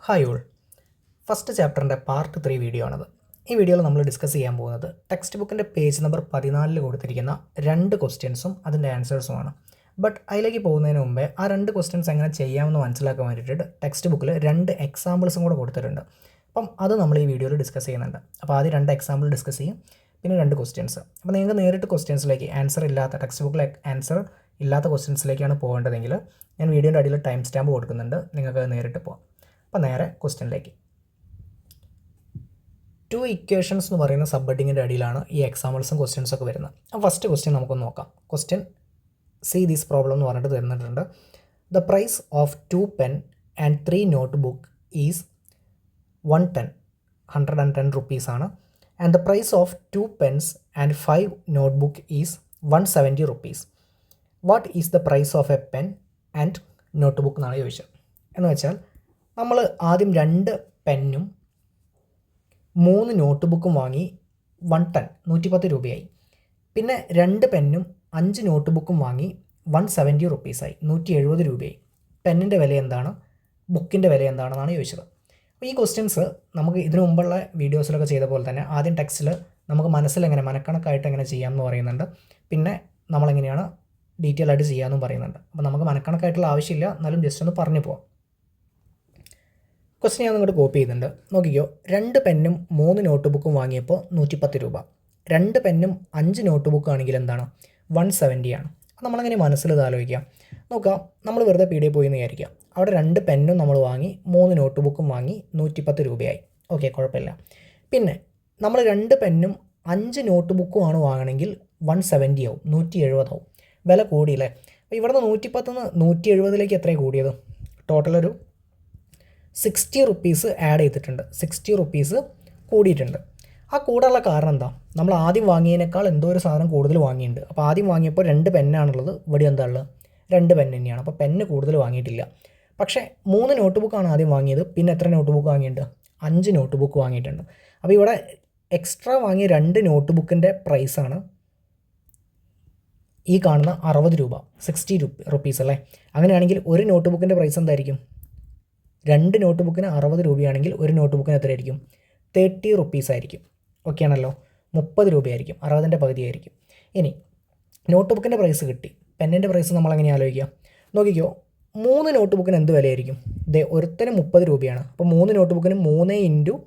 Hi all. First ചാപ്റ്ററിൻ്റെ part 3 video ആണത്. ഈ വീഡിയോയിൽ നമ്മൾ ഡിസ്കസ് ചെയ്യാൻ പോകുന്നത് ടെക്സ്റ്റ് ബുക്കിൻ്റെ പേജ് നമ്പർ 14 കൊടുത്തിരിക്കുന്ന 2 ക്വസ്റ്റ്യൻസും അതിൻ്റെ ആൻസേഴ്സുമാണ്. ബട്ട് അതിലേക്ക് പോകുന്നതിന് മുമ്പേ ആ 2 ക്വസ്റ്റ്യൻസ് എങ്ങനെ ചെയ്യാമെന്ന് മനസ്സിലാക്കാൻ വേണ്ടിയിട്ട് ടെക്സ്റ്റ് ബുക്കിൽ 2 എക്സാമ്പിൾസും കൂടെ കൊടുത്തിട്ടുണ്ട്. അപ്പം അത് നമ്മൾ ഈ വീഡിയോയിൽ ഡിസ്കസ് ചെയ്യുന്നുണ്ട്. അപ്പോൾ ആദ്യം 2 എക്സാമ്പിൾ ഡിസ്കസ് ചെയ്യും, പിന്നെ 2 ക്വസ്റ്റ്യൻസ്. അപ്പോൾ നിങ്ങൾക്ക് നേരിട്ട് ക്വസ്റ്റ്യൻസിലേക്ക് ആൻസർ ഇല്ലാത്ത ടെക്സ്റ്റ് ബുക്കിലെ ആൻസർ ഇല്ലാത്ത ക്വസ്റ്റ്യൻസിലേക്കാണ് പോകേണ്ടതെങ്കിൽ ഞാൻ വീഡിയോൻ്റെ അടിയിൽ ടൈം സ്റ്റാമ്പ് കൊടുക്കുന്നുണ്ട്, നിങ്ങൾക്ക് നേരിട്ട് പോകാം. അപ്പോൾ നേരെ ക്വസ്റ്റ്യനിലേക്ക്. 2 ഇക്വേഷൻസ് എന്ന് പറയുന്ന സബ് ഹെഡിങ്ങിൻ്റെ അടിയിലാണ് ഈ എക്സാമ്പിൾസും ക്വസ്റ്റ്യൻസും ഒക്കെ വരുന്നത്. അപ്പോൾ ഫസ്റ്റ് ക്വസ്റ്റ്യൻ നമുക്കൊന്ന് നോക്കാം. ക്വസ്റ്റ്യൻ സി ദിസ് പ്രോബ്ലം എന്ന് പറഞ്ഞിട്ട് തന്നിട്ടുണ്ട്. The price of 2 pen and 3 notebook is 110 റുപ്പീസാണ്. And the price of 2 pens and 5 notebook is 170 rupees. What is the price of a pen and notebook എന്നാണ് ചോദിച്ചത്. എന്ന് വെച്ചാൽ നമ്മൾ ആദ്യം 2 പെന്നും 3 നോട്ട് ബുക്കും വാങ്ങി 110 രൂപയായി. പിന്നെ 2 പെന്നും 5 നോട്ട് ബുക്കും വാങ്ങി 170 റുപ്പീസായി, 170 രൂപയായി. പെന്നിൻ്റെ വില എന്താണ്, ബുക്കിൻ്റെ വില എന്താണെന്നാണ് ചോദിച്ചത്. അപ്പോൾ ഈ ക്വസ്റ്റ്യൻസ് നമുക്ക് ഇതിനു മുമ്പുള്ള വീഡിയോസിലൊക്കെ ചെയ്ത പോലെ തന്നെ ആദ്യം ടെക്സ്റ്റിൽ നമുക്ക് മനസ്സിലെങ്ങനെ മനക്കണക്കായിട്ട് എങ്ങനെ ചെയ്യാമെന്ന് പറയുന്നുണ്ട്. പിന്നെ നമ്മളെങ്ങനെയാണ് ഡീറ്റെയിൽ ആയിട്ട് ചെയ്യാമെന്നും പറയുന്നുണ്ട്. അപ്പോൾ നമുക്ക് മനക്കണക്കായിട്ടുള്ള ആവശ്യമില്ല, എന്നാലും ജസ്റ്റ് ഒന്ന് പറഞ്ഞു പോവാം. ക്വസ്റ്റ്യൻ ഞാൻ നിങ്ങോട്ട് കോപ്പി ചെയ്തിട്ടുണ്ട്. നോക്കിക്കോ, 2 പെന്നും 3 നോട്ട് ബുക്കും വാങ്ങിയപ്പോൾ 110 രൂപ. 2 പെന്നും 5 നോട്ട് ബുക്ക് ആണെങ്കിൽ എന്താണ്, 170 ആണ്. അപ്പോൾ നമ്മളെങ്ങനെ മനസ്സിൽ ഇത് ആലോചിക്കാം. നോക്കാം, നമ്മൾ വെറുതെ പീടികയിൽ പോയി എന്ന് വിചാരിക്കാം. അവിടെ 2 പെന്നും നമ്മൾ വാങ്ങി 3 നോട്ട് ബുക്കും വാങ്ങി 110 രൂപയായി. ഓക്കെ, കുഴപ്പമില്ല. പിന്നെ നമ്മൾ 2 പെന്നും 5 നോട്ട് ബുക്കും ആണ് വാങ്ങണമെങ്കിൽ 170 ആവും, 170 ആവും. വില കൂടിയില്ലേ. അപ്പോൾ ഇവിടുന്ന് 110 170 എത്രയാണ് കൂടിയത്? ടോട്ടൽ ഒരു 60 റുപ്പീസ് ആഡ് ചെയ്തിട്ടുണ്ട്, 60 റുപ്പീസ് കൂടിയിട്ടുണ്ട്. ആ കൂടാനുള്ള കാരണം എന്താ, നമ്മൾ ആദ്യം വാങ്ങിയതിനേക്കാൾ എന്തോ ഒരു സാധനം കൂടുതൽ വാങ്ങിയിട്ടുണ്ട്. അപ്പോൾ ആദ്യം വാങ്ങിയപ്പോൾ 2 പെന്നാണുള്ളത്, ഇവിടെ എന്താ ഉള്ളത്, 2 പെൻ തന്നെയാണ്. അപ്പോൾ പെന്ന് കൂടുതൽ വാങ്ങിയിട്ടില്ല. പക്ഷേ 3 നോട്ട് ബുക്കാണ് ആദ്യം വാങ്ങിയത്. പിന്നെ എത്ര നോട്ട് ബുക്ക് വാങ്ങിയിട്ടുണ്ട്? 5 നോട്ട് ബുക്ക് വാങ്ങിയിട്ടുണ്ട്. അപ്പോൾ ഇവിടെ എക്സ്ട്രാ വാങ്ങിയ 2 നോട്ട് ബുക്കിൻ്റെ പ്രൈസാണ് ഈ കാണുന്ന 60 രൂപ, 60 റുപ്പീസ് അല്ലേ. അങ്ങനെയാണെങ്കിൽ ഒരു നോട്ട് ബുക്കിൻ്റെ പ്രൈസ് എന്തായിരിക്കും? 2 നോട്ട് ബുക്കിന് 60 രൂപയാണെങ്കിൽ ഒരു നോട്ട് ബുക്കിന് എത്രയായിരിക്കും? 30 റുപ്പീസ് ആയിരിക്കും. ഓക്കെ ആണല്ലോ, 30 രൂപയായിരിക്കും, 60ൻ്റെ പകുതിയായിരിക്കും. ഇനി നോട്ട് ബുക്കിൻ്റെ പ്രൈസ് കിട്ടി, പെന്നിൻ്റെ പ്രൈസ് നമ്മളെങ്ങനെ ആലോചിക്കുക? നോക്കിക്കോ, 3 നോട്ട് ബുക്കിന് എന്ത് വിലയായിരിക്കും? ഇതേ ഒരുത്തന് 30 രൂപയാണ്. അപ്പോൾ 3 നോട്ട് ബുക്കിന് 3 ×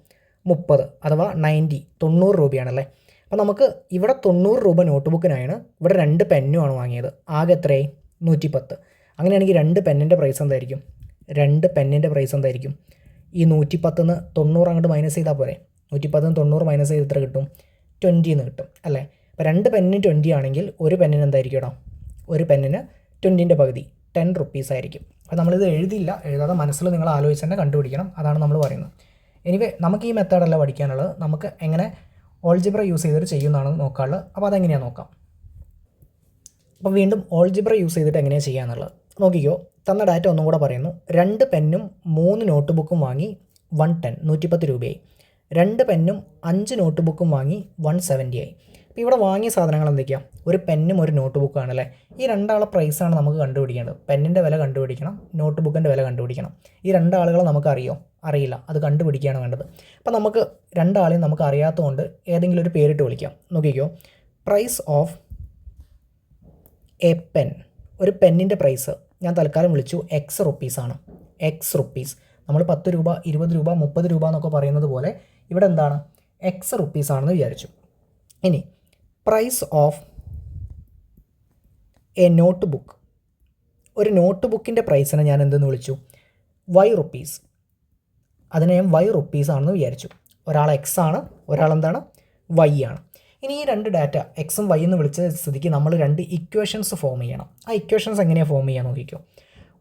30 അഥവാ 90 രൂപയാണല്ലേ. അപ്പോൾ നമുക്ക് ഇവിടെ 90 രൂപ നോട്ട് ബുക്കിനാണ്, ഇവിടെ 2 പെന്നുമാണ് വാങ്ങിയത്. ആകെ എത്രയായി? 110. അങ്ങനെയാണെങ്കിൽ 2 പെന്നിൻ്റെ പ്രൈസ് എന്തായിരിക്കും? 2 പെന്നിൻ്റെ പ്രൈസ് എന്തായിരിക്കും? ഈ 110 90 അങ്ങോട്ട് മൈനസ് ചെയ്താൽ പോരെ. 110 90 മൈനസ് ചെയ്ത് എത്ര കിട്ടും? 20 എന്ന് കിട്ടും അല്ലേ. അപ്പോൾ 2 പെന്നിന് 20 ആണെങ്കിൽ ഒരു പെന്നിന് എന്തായിരിക്കും ഇടാം? ഒരു പെന്നിന് 20ൻ്റെ പകുതി 10 റുപ്പീസ് ആയിരിക്കും. അപ്പോൾ നമ്മളിത് എഴുതാതെ മനസ്സിൽ നിങ്ങൾ ആലോചിച്ച് തന്നെ കണ്ടുപിടിക്കണം, അതാണ് നമ്മൾ പറയുന്നത്. എനിവേ നമുക്ക് ഈ മെത്തേഡല്ല പഠിക്കാനുള്ളത്, നമുക്ക് എങ്ങനെ ഓൾജിബ്ര യൂസ് ചെയ്തിട്ട് ചെയ്യുന്നതാണ് നോക്കാനുള്ളത്. അപ്പോൾ അതെങ്ങനെയാണ് നോക്കാം. അപ്പോൾ വീണ്ടും ഓൾജിബ്ര യൂസ് ചെയ്തിട്ട് എങ്ങനെയാണ് ചെയ്യാന്നുള്ളത് നോക്കിക്കോ. തന്ന ഡാറ്റ ഒന്നും കൂടെ പറയുന്നു. 2 പെന്നും 3 നോട്ട് ബുക്കും വാങ്ങി 110 രൂപയായി. 2 പെന്നും 5 നോട്ട് ബുക്കും വാങ്ങി 170 ആയി. അപ്പോൾ ഇവിടെ വാങ്ങിയ സാധനങ്ങൾ എന്തൊക്കെയാണ്? ഒരു പെന്നും ഒരു നോട്ട് ബുക്കാണ് അല്ലേ. ഈ 2 ആളെ പ്രൈസാണ് നമുക്ക് കണ്ടുപിടിക്കേണ്ടത്. പെന്നിൻ്റെ വില കണ്ടുപിടിക്കണം, നോട്ട് ബുക്കിൻ്റെ വില കണ്ടുപിടിക്കണം. ഈ 2 ആളുകളെ നമുക്ക് അറിയില്ല, അത് കണ്ടുപിടിക്കുകയാണ് വേണ്ടത്. അപ്പോൾ നമുക്ക് 2 ആളെയും നമുക്ക് അറിയാത്തതുകൊണ്ട് ഏതെങ്കിലും ഒരു പേരിട്ട് വിളിക്കാം. നോക്കിക്കോ, പ്രൈസ് ഓഫ് എ പെൻ, ഒരു പെന്നിൻ്റെ പ്രൈസ് ഞാൻ തൽക്കാലം വിളിച്ചു എക്സ് റുപ്പീസാണ്. എക്സ് റുപ്പീസ്, നമ്മൾ 10 രൂപ 20 രൂപ 30 രൂപ എന്നൊക്കെ പറയുന്നത് പോലെ ഇവിടെ എന്താണ്, എക്സ് റുപ്പീസാണെന്ന് വിചാരിച്ചു. ഇനി price of a notebook, ഒരു നോട്ട് ബുക്കിൻ്റെ പ്രൈസിനെ ഞാൻ എന്തെന്ന് വിളിച്ചു? Y rupees. അതിനെ ഞാൻ വൈ റുപ്പീസാണെന്ന് വിചാരിച്ചു. ഒരാൾ എക്സ് ആണ്, ഒരാളെന്താണ്, വൈ ആണ്. ഇനി ഈ 2 ഡാറ്റ എക്സും വൈ എന്ന് വിളിച്ച സ്ഥിതിക്ക് നമ്മൾ 2 ഇക്വേഷൻസ് ഫോം ചെയ്യണം. ആ ഇക്വേഷൻസ് എങ്ങനെയാണ് ഫോം ചെയ്യാൻ നോക്കിക്കോ.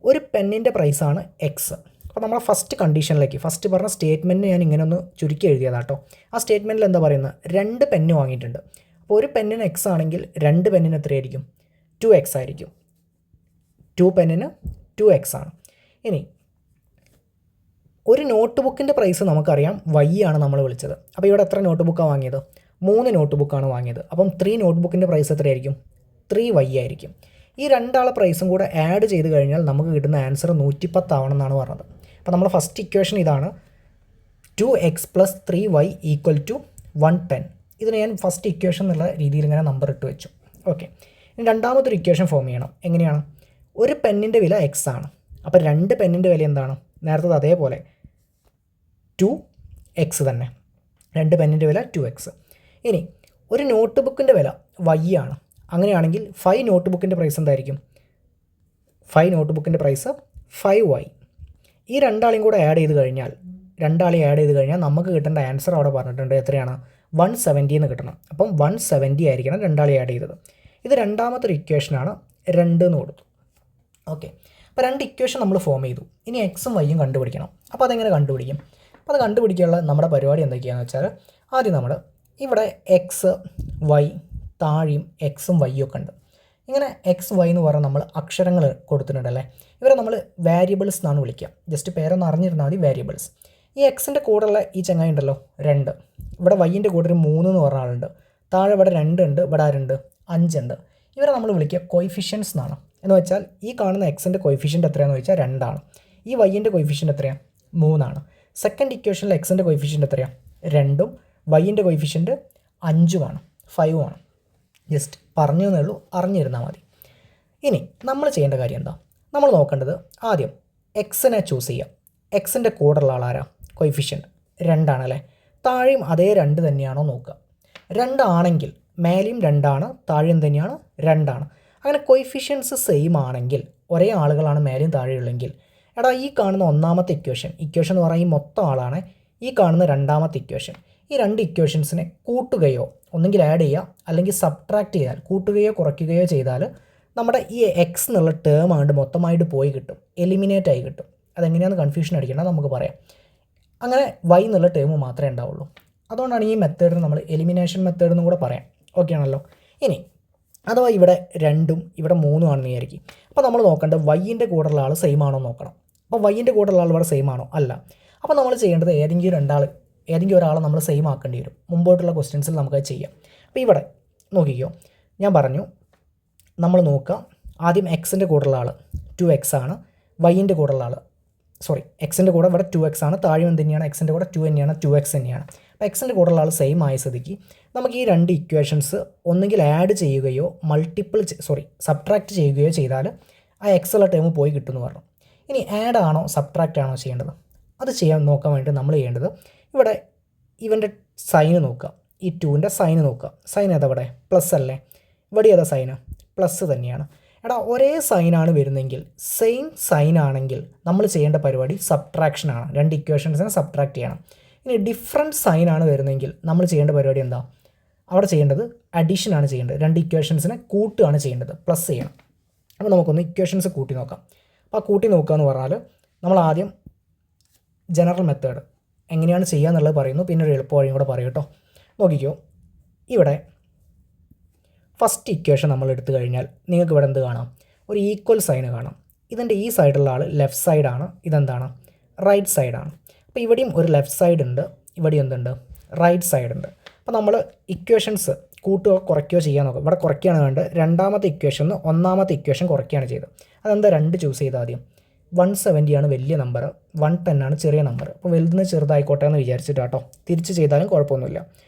ഒരു പെന്നിൻ്റെ പ്രൈസാണ് എക്സ്. അപ്പോൾ നമ്മൾ ഫസ്റ്റ് കണ്ടീഷനിലേക്ക്, ഫസ്റ്റ് പറഞ്ഞ സ്റ്റേറ്റ്മെൻറ്റ് ഞാൻ ഇങ്ങനെ ഒന്ന് ചുരുക്കി എഴുതിയതാട്ടോ. ആ സ്റ്റേറ്റ്മെൻറ്റിൽ എന്താ പറയുന്നത്? 2 പെന്ന് വാങ്ങിയിട്ടുണ്ട്. അപ്പോൾ ഒരു പെന്നിന് എക്സ് ആണെങ്കിൽ 2 പെന്നിന് എത്രയായിരിക്കും? 2x ആയിരിക്കും. 2 പെന്നിന് 2x ആണ്. ഇനി ഒരു നോട്ട് ബുക്കിൻ്റെ പ്രൈസ് നമുക്കറിയാം വൈ ആണ് നമ്മൾ വിളിച്ചത്. അപ്പോൾ ഇവിടെ എത്ര നോട്ട് ബുക്കാണ് വാങ്ങിയത്? 3 നോട്ട് ബുക്കാണ് വാങ്ങിയത്. അപ്പം 3 നോട്ട് ബുക്കിൻ്റെ പ്രൈസ് എത്രയായിരിക്കും? 3y ആയിരിക്കും. ഈ 2 ആളെ പ്രൈസും കൂടെ ആഡ് ചെയ്ത് കഴിഞ്ഞാൽ നമുക്ക് കിട്ടുന്ന ആൻസർ 110 ആവണം എന്നാണ് പറഞ്ഞത്. അപ്പോൾ നമ്മുടെ ഫസ്റ്റ് ഇക്വേഷൻ ഇതാണ് 2x + 3y = 110. ഇതിന് ഞാൻ ഫസ്റ്റ് ഇക്വേഷൻ എന്നുള്ള രീതിയിൽ ഇങ്ങനെ നമ്പർ ഇട്ട് വെച്ചു. ഓക്കെ, ഇനി രണ്ടാമതൊരു ഇക്വേഷൻ ഫോം ചെയ്യണം. എങ്ങനെയാണ്? ഒരു പെന്നിൻ്റെ വില എക്സ് ആണ്. അപ്പോൾ രണ്ട് പെന്നിൻ്റെ വില എന്താണ്? നേരത്തെ അതേപോലെ 2x തന്നെ. രണ്ട് പെന്നിൻ്റെ വില 2x. ഇനി ഒരു നോട്ട് ബുക്കിൻ്റെ വില y ആണ്. അങ്ങനെയാണെങ്കിൽ 5 നോട്ട് ബുക്കിൻ്റെ പ്രൈസ് എന്തായിരിക്കും? 5 നോട്ട് ബുക്കിൻ്റെ പ്രൈസ് 5y. ഈ രണ്ടാളെയും കൂടെ ആഡ് ചെയ്ത് കഴിഞ്ഞാൽ നമുക്ക് കിട്ടേണ്ട ആൻസർ അവിടെ പറഞ്ഞിട്ടുണ്ട്. എത്രയാണ്? 170 എന്ന് കിട്ടണം. അപ്പം 170 ആയിരിക്കണം രണ്ടാളെ ആഡ് ചെയ്തത്. ഇത് രണ്ടാമത്തെ ഇക്വേഷനാണ്. 2 എന്ന് കൊടുത്തു. ഓക്കെ, അപ്പോൾ രണ്ട് ഇക്വേഷൻ നമ്മൾ ഫോം ചെയ്തു. ഇനി എക്സും വൈയും കണ്ടുപിടിക്കണം. അപ്പോൾ അതെങ്ങനെ കണ്ടുപിടിക്കും? അപ്പോൾ അത് കണ്ടുപിടിക്കാനുള്ള നമ്മുടെ പരിപാടി എന്തൊക്കെയാണെന്ന് വെച്ചാൽ, ആദ്യം നമ്മൾ ഇവിടെ എക്സ് വൈ താഴെയും എക്സും വൈയും ഒക്കെ ഉണ്ട്. ഇങ്ങനെ എക്സ് വൈ എന്ന് പറഞ്ഞാൽ നമ്മൾ അക്ഷരങ്ങൾ കൊടുത്തിട്ടുണ്ടല്ലേ, ഇവരെ നമ്മൾ വേരിയബിൾസ് എന്നാണ് വിളിക്കുക. ജസ്റ്റ് പേരൊന്ന് അറിഞ്ഞിരുന്നാൽ മതി, വേരിയബിൾസ്. ഈ എക്സിൻ്റെ കൂടെയുള്ള ഈ ചങ്ങായി ഉണ്ടല്ലോ 2, ഇവിടെ വൈൻ്റെ കൂടെ ഒരു 3 എന്ന് പറഞ്ഞ ആളുണ്ട്, താഴെ ഇവിടെ 2 ഉണ്ട്, ഇവിടെ 5 ഉണ്ട്. ഇവരെ നമ്മൾ വിളിക്കുക കോയിഫിഷ്യൻസ് എന്നാണ്. എന്ന് വെച്ചാൽ ഈ കാണുന്ന എക്സിൻ്റെ കോയിഫിഷ്യൻ്റ് എത്രയാണെന്ന് ചോദിച്ചാൽ 2 ആണ്. ഈ വൈൻ്റെ കോയിഫിഷ്യൻ്റ് എത്രയാണ്? 3 ആണ്. സെക്കൻഡ് ഇക്വേഷനിൽ എക്സിൻ്റെ കോയിഫിഷ്യൻ്റ് എത്രയാണ്? 2ഉം വൈൻ്റെ കോയിഫിഷ്യൻ്റ് 5ഉമാണ്, 5 ആണ്. ജസ്റ്റ് പറഞ്ഞു എന്നേ ഉള്ളൂ, അറിഞ്ഞിരുന്നാൽ മതി. ഇനി നമ്മൾ ചെയ്യേണ്ട കാര്യം എന്താ? നമ്മൾ നോക്കേണ്ടത് ആദ്യം എക്സിനെ ചൂസ് ചെയ്യാം. എക്സിൻ്റെ കൂടെയുള്ള ആളാരാ? കോയിഫിഷ്യൻ്റ് 2 ആണല്ലേ. താഴെയും അതേ 2 തന്നെയാണോ നോക്കുക. 2 ആണെങ്കിൽ മേലെയും 2 ആണ്, താഴെയും തന്നെയാണ് 2 ആണ്. അങ്ങനെ കോയിഫിഷ്യൻസ് സെയിം ആണെങ്കിൽ, ഒരേ ആളുകളാണ് മേലെയും താഴെയുള്ളെങ്കിൽ, എടാ ഈ കാണുന്ന ഒന്നാമത്തെ ഇക്വേഷൻ എന്ന് പറഞ്ഞാൽ ഈ മൊത്തം ആളാണ്. ഈ കാണുന്ന രണ്ടാമത്തെ ഇക്വേഷൻ, ഈ രണ്ട് ഇക്വേഷൻസിനെ കൂട്ടുകയോ ഒന്നെങ്കിൽ ആഡ് ചെയ്യുക അല്ലെങ്കിൽ സബ്ട്രാക്ട് ചെയ്താൽ, കൂട്ടുകയോ കുറയ്ക്കുകയോ ചെയ്താൽ നമ്മുടെ ഈ എക്സ് എന്നുള്ള ടേം ആണ്ട് മൊത്തമായിട്ട് പോയി കിട്ടും, എലിമിനേറ്റ് ആയി കിട്ടും. അതെങ്ങനെയാണെന്ന് കൺഫ്യൂഷൻ അടിക്കേണ്ട, നമുക്ക് പറയാം. അങ്ങനെ വൈ എന്നുള്ള ടേം മാത്രമേ ഉണ്ടാവുള്ളൂ. അതുകൊണ്ടാണ് ഈ മെത്തേഡിന് നമ്മൾ എലിമിനേഷൻ മെത്തേഡ് എന്നും കൂടെ പറയാം. ഓക്കെ ആണല്ലോ. ഇനി അഥവാ ഇവിടെ 2ഉം ഇവിടെ 3ഉം ആണെന്ന് വിചാരിക്കും. അപ്പോൾ നമ്മൾ നോക്കേണ്ടത് വൈൻ്റെ കൂടെയുള്ള ആൾ സെയിം ആണോ നോക്കണം. അപ്പോൾ വൈൻ്റെ കൂടെയുള്ള ആൾ ഇവിടെ സെയിം ആണോ? അല്ല. അപ്പോൾ നമ്മൾ ചെയ്യേണ്ടത് ഏതെങ്കിലും ഒരാളെ നമ്മൾ സെയിം ആക്കേണ്ടി വരും. മുമ്പോട്ടുള്ള ക്വസ്റ്റ്യൻസിൽ നമുക്കത് ചെയ്യാം. അപ്പോൾ ഇവിടെ നോക്കിക്കോ, ഞാൻ പറഞ്ഞു നമ്മൾ നോക്കുക. ആദ്യം എക്സിൻ്റെ കൂടെയുള്ള ആൾ 2x ആണ്, വൈൻ്റെ കൂടെയുള്ള ആൾ എക്സിൻ്റെ കൂടെ ഇവിടെ 2x ആണ്, താഴെയും തന്നെയാണ്, എക്സിൻ്റെ കൂടെ 2 തന്നെയാണ്, 2x തന്നെയാണ്. അപ്പോൾ എക്സിൻ്റെ കൂടെയുള്ള ആൾ സെയിം ആയ സ്ഥിതിക്ക് നമുക്ക് ഈ രണ്ട് ഇക്വേഷൻസ് ഒന്നുകിൽ ആഡ് ചെയ്യുകയോ സബ്ട്രാക്ട് ചെയ്യുകയോ ചെയ്താൽ ആ എക്സുള്ള ടേം പോയി കിട്ടുമെന്ന് പറഞ്ഞു. ഇനി ആഡ് ആണോ സബ്ട്രാക്റ്റ് ആണോ ചെയ്യേണ്ടത്? അത് നോക്കാൻ വേണ്ടി നമ്മൾ ചെയ്യേണ്ടത്, ഇവിടെ ഇവൻ്റെ സൈന് നോക്കുക, ഈ 2ൻ്റെ സൈന് നോക്കുക. സൈൻ ഏതാ ഇവിടെ? പ്ലസ് അല്ലേ. ഇവിടെ ഏതാ സൈന്? പ്ലസ് തന്നെയാണ്. എടാ ഒരേ സൈനാണ് വരുന്നതെങ്കിൽ, സെയിം സൈൻ ആണെങ്കിൽ നമ്മൾ ചെയ്യേണ്ട പരിപാടി സബ്ട്രാക്ഷനാണ്. രണ്ട് ഇക്വേഷൻസിനെ സബ്ട്രാക്ട് ചെയ്യണം. ഇനി ഡിഫറൻറ്റ് സൈനാണ് വരുന്നതെങ്കിൽ നമ്മൾ ചെയ്യേണ്ട പരിപാടി എന്താ? അവിടെ ചെയ്യേണ്ടത് അഡീഷനാണ് ചെയ്യേണ്ടത്. രണ്ട് ഇക്വേഷൻസിനെ കൂട്ടുകയാണ് ചെയ്യേണ്ടത്, പ്ലസ് ചെയ്യണം. അപ്പോൾ നമുക്കൊന്ന് ഇക്വേഷൻസ് കൂട്ടി നോക്കാം. അപ്പോൾ ആ കൂട്ടി നോക്കുക എന്ന് പറഞ്ഞാൽ നമ്മൾ ആദ്യം ജനറൽ മെത്തേഡ് എങ്ങനെയാണ് ചെയ്യുക എന്നുള്ളത് പറയുന്നു, പിന്നെ ഒരു എളുപ്പ വഴിയും കൂടെ പറയും കേട്ടോ. നോക്കിക്കോ, ഇവിടെ ഫസ്റ്റ് ഇക്വേഷൻ നമ്മൾ എടുത്തു കഴിഞ്ഞാൽ നിങ്ങൾക്ക് ഇവിടെ എന്ത് കാണാം? ഒരു ഈക്വൽ സൈന് കാണാം. ഇതിൻ്റെ ഈ സൈഡുള്ള ആൾ ലെഫ്റ്റ് സൈഡാണ്, ഇതെന്താണ്? റൈറ്റ് സൈഡാണ്. അപ്പോൾ ഇവിടെയും ഒരു ലെഫ്റ്റ് സൈഡ് ഉണ്ട്, ഇവിടെയും എന്തുണ്ട്? റൈറ്റ് സൈഡ് ഉണ്ട്. അപ്പോൾ നമ്മൾ ഇക്വേഷൻസ് കൂട്ടുകയോ കുറയ്ക്കുകയോ ചെയ്യാൻ നോക്കാം. ഇവിടെ കുറയ്ക്കുകയാണ് വേണ്ടത്. രണ്ടാമത്തെ ഇക്വേഷൻ ഒന്നാമത്തെ ഇക്വേഷൻ കുറയ്ക്കുകയാണ് ചെയ്തത്. അതെന്താ? 2 ചൂസ് ചെയ്ത് ആദ്യം 170 ആണ് വലിയ നമ്പർ, 110 ആണ് ചെറിയ നമ്പർ. അപ്പോൾ വലുതിന് ചെറുതായിക്കോട്ടെ എന്ന് വിചാരിച്ചിട്ട് കേട്ടോ, തിരിച്ച് ചെയ്താലും കുഴപ്പമൊന്നുമില്ല.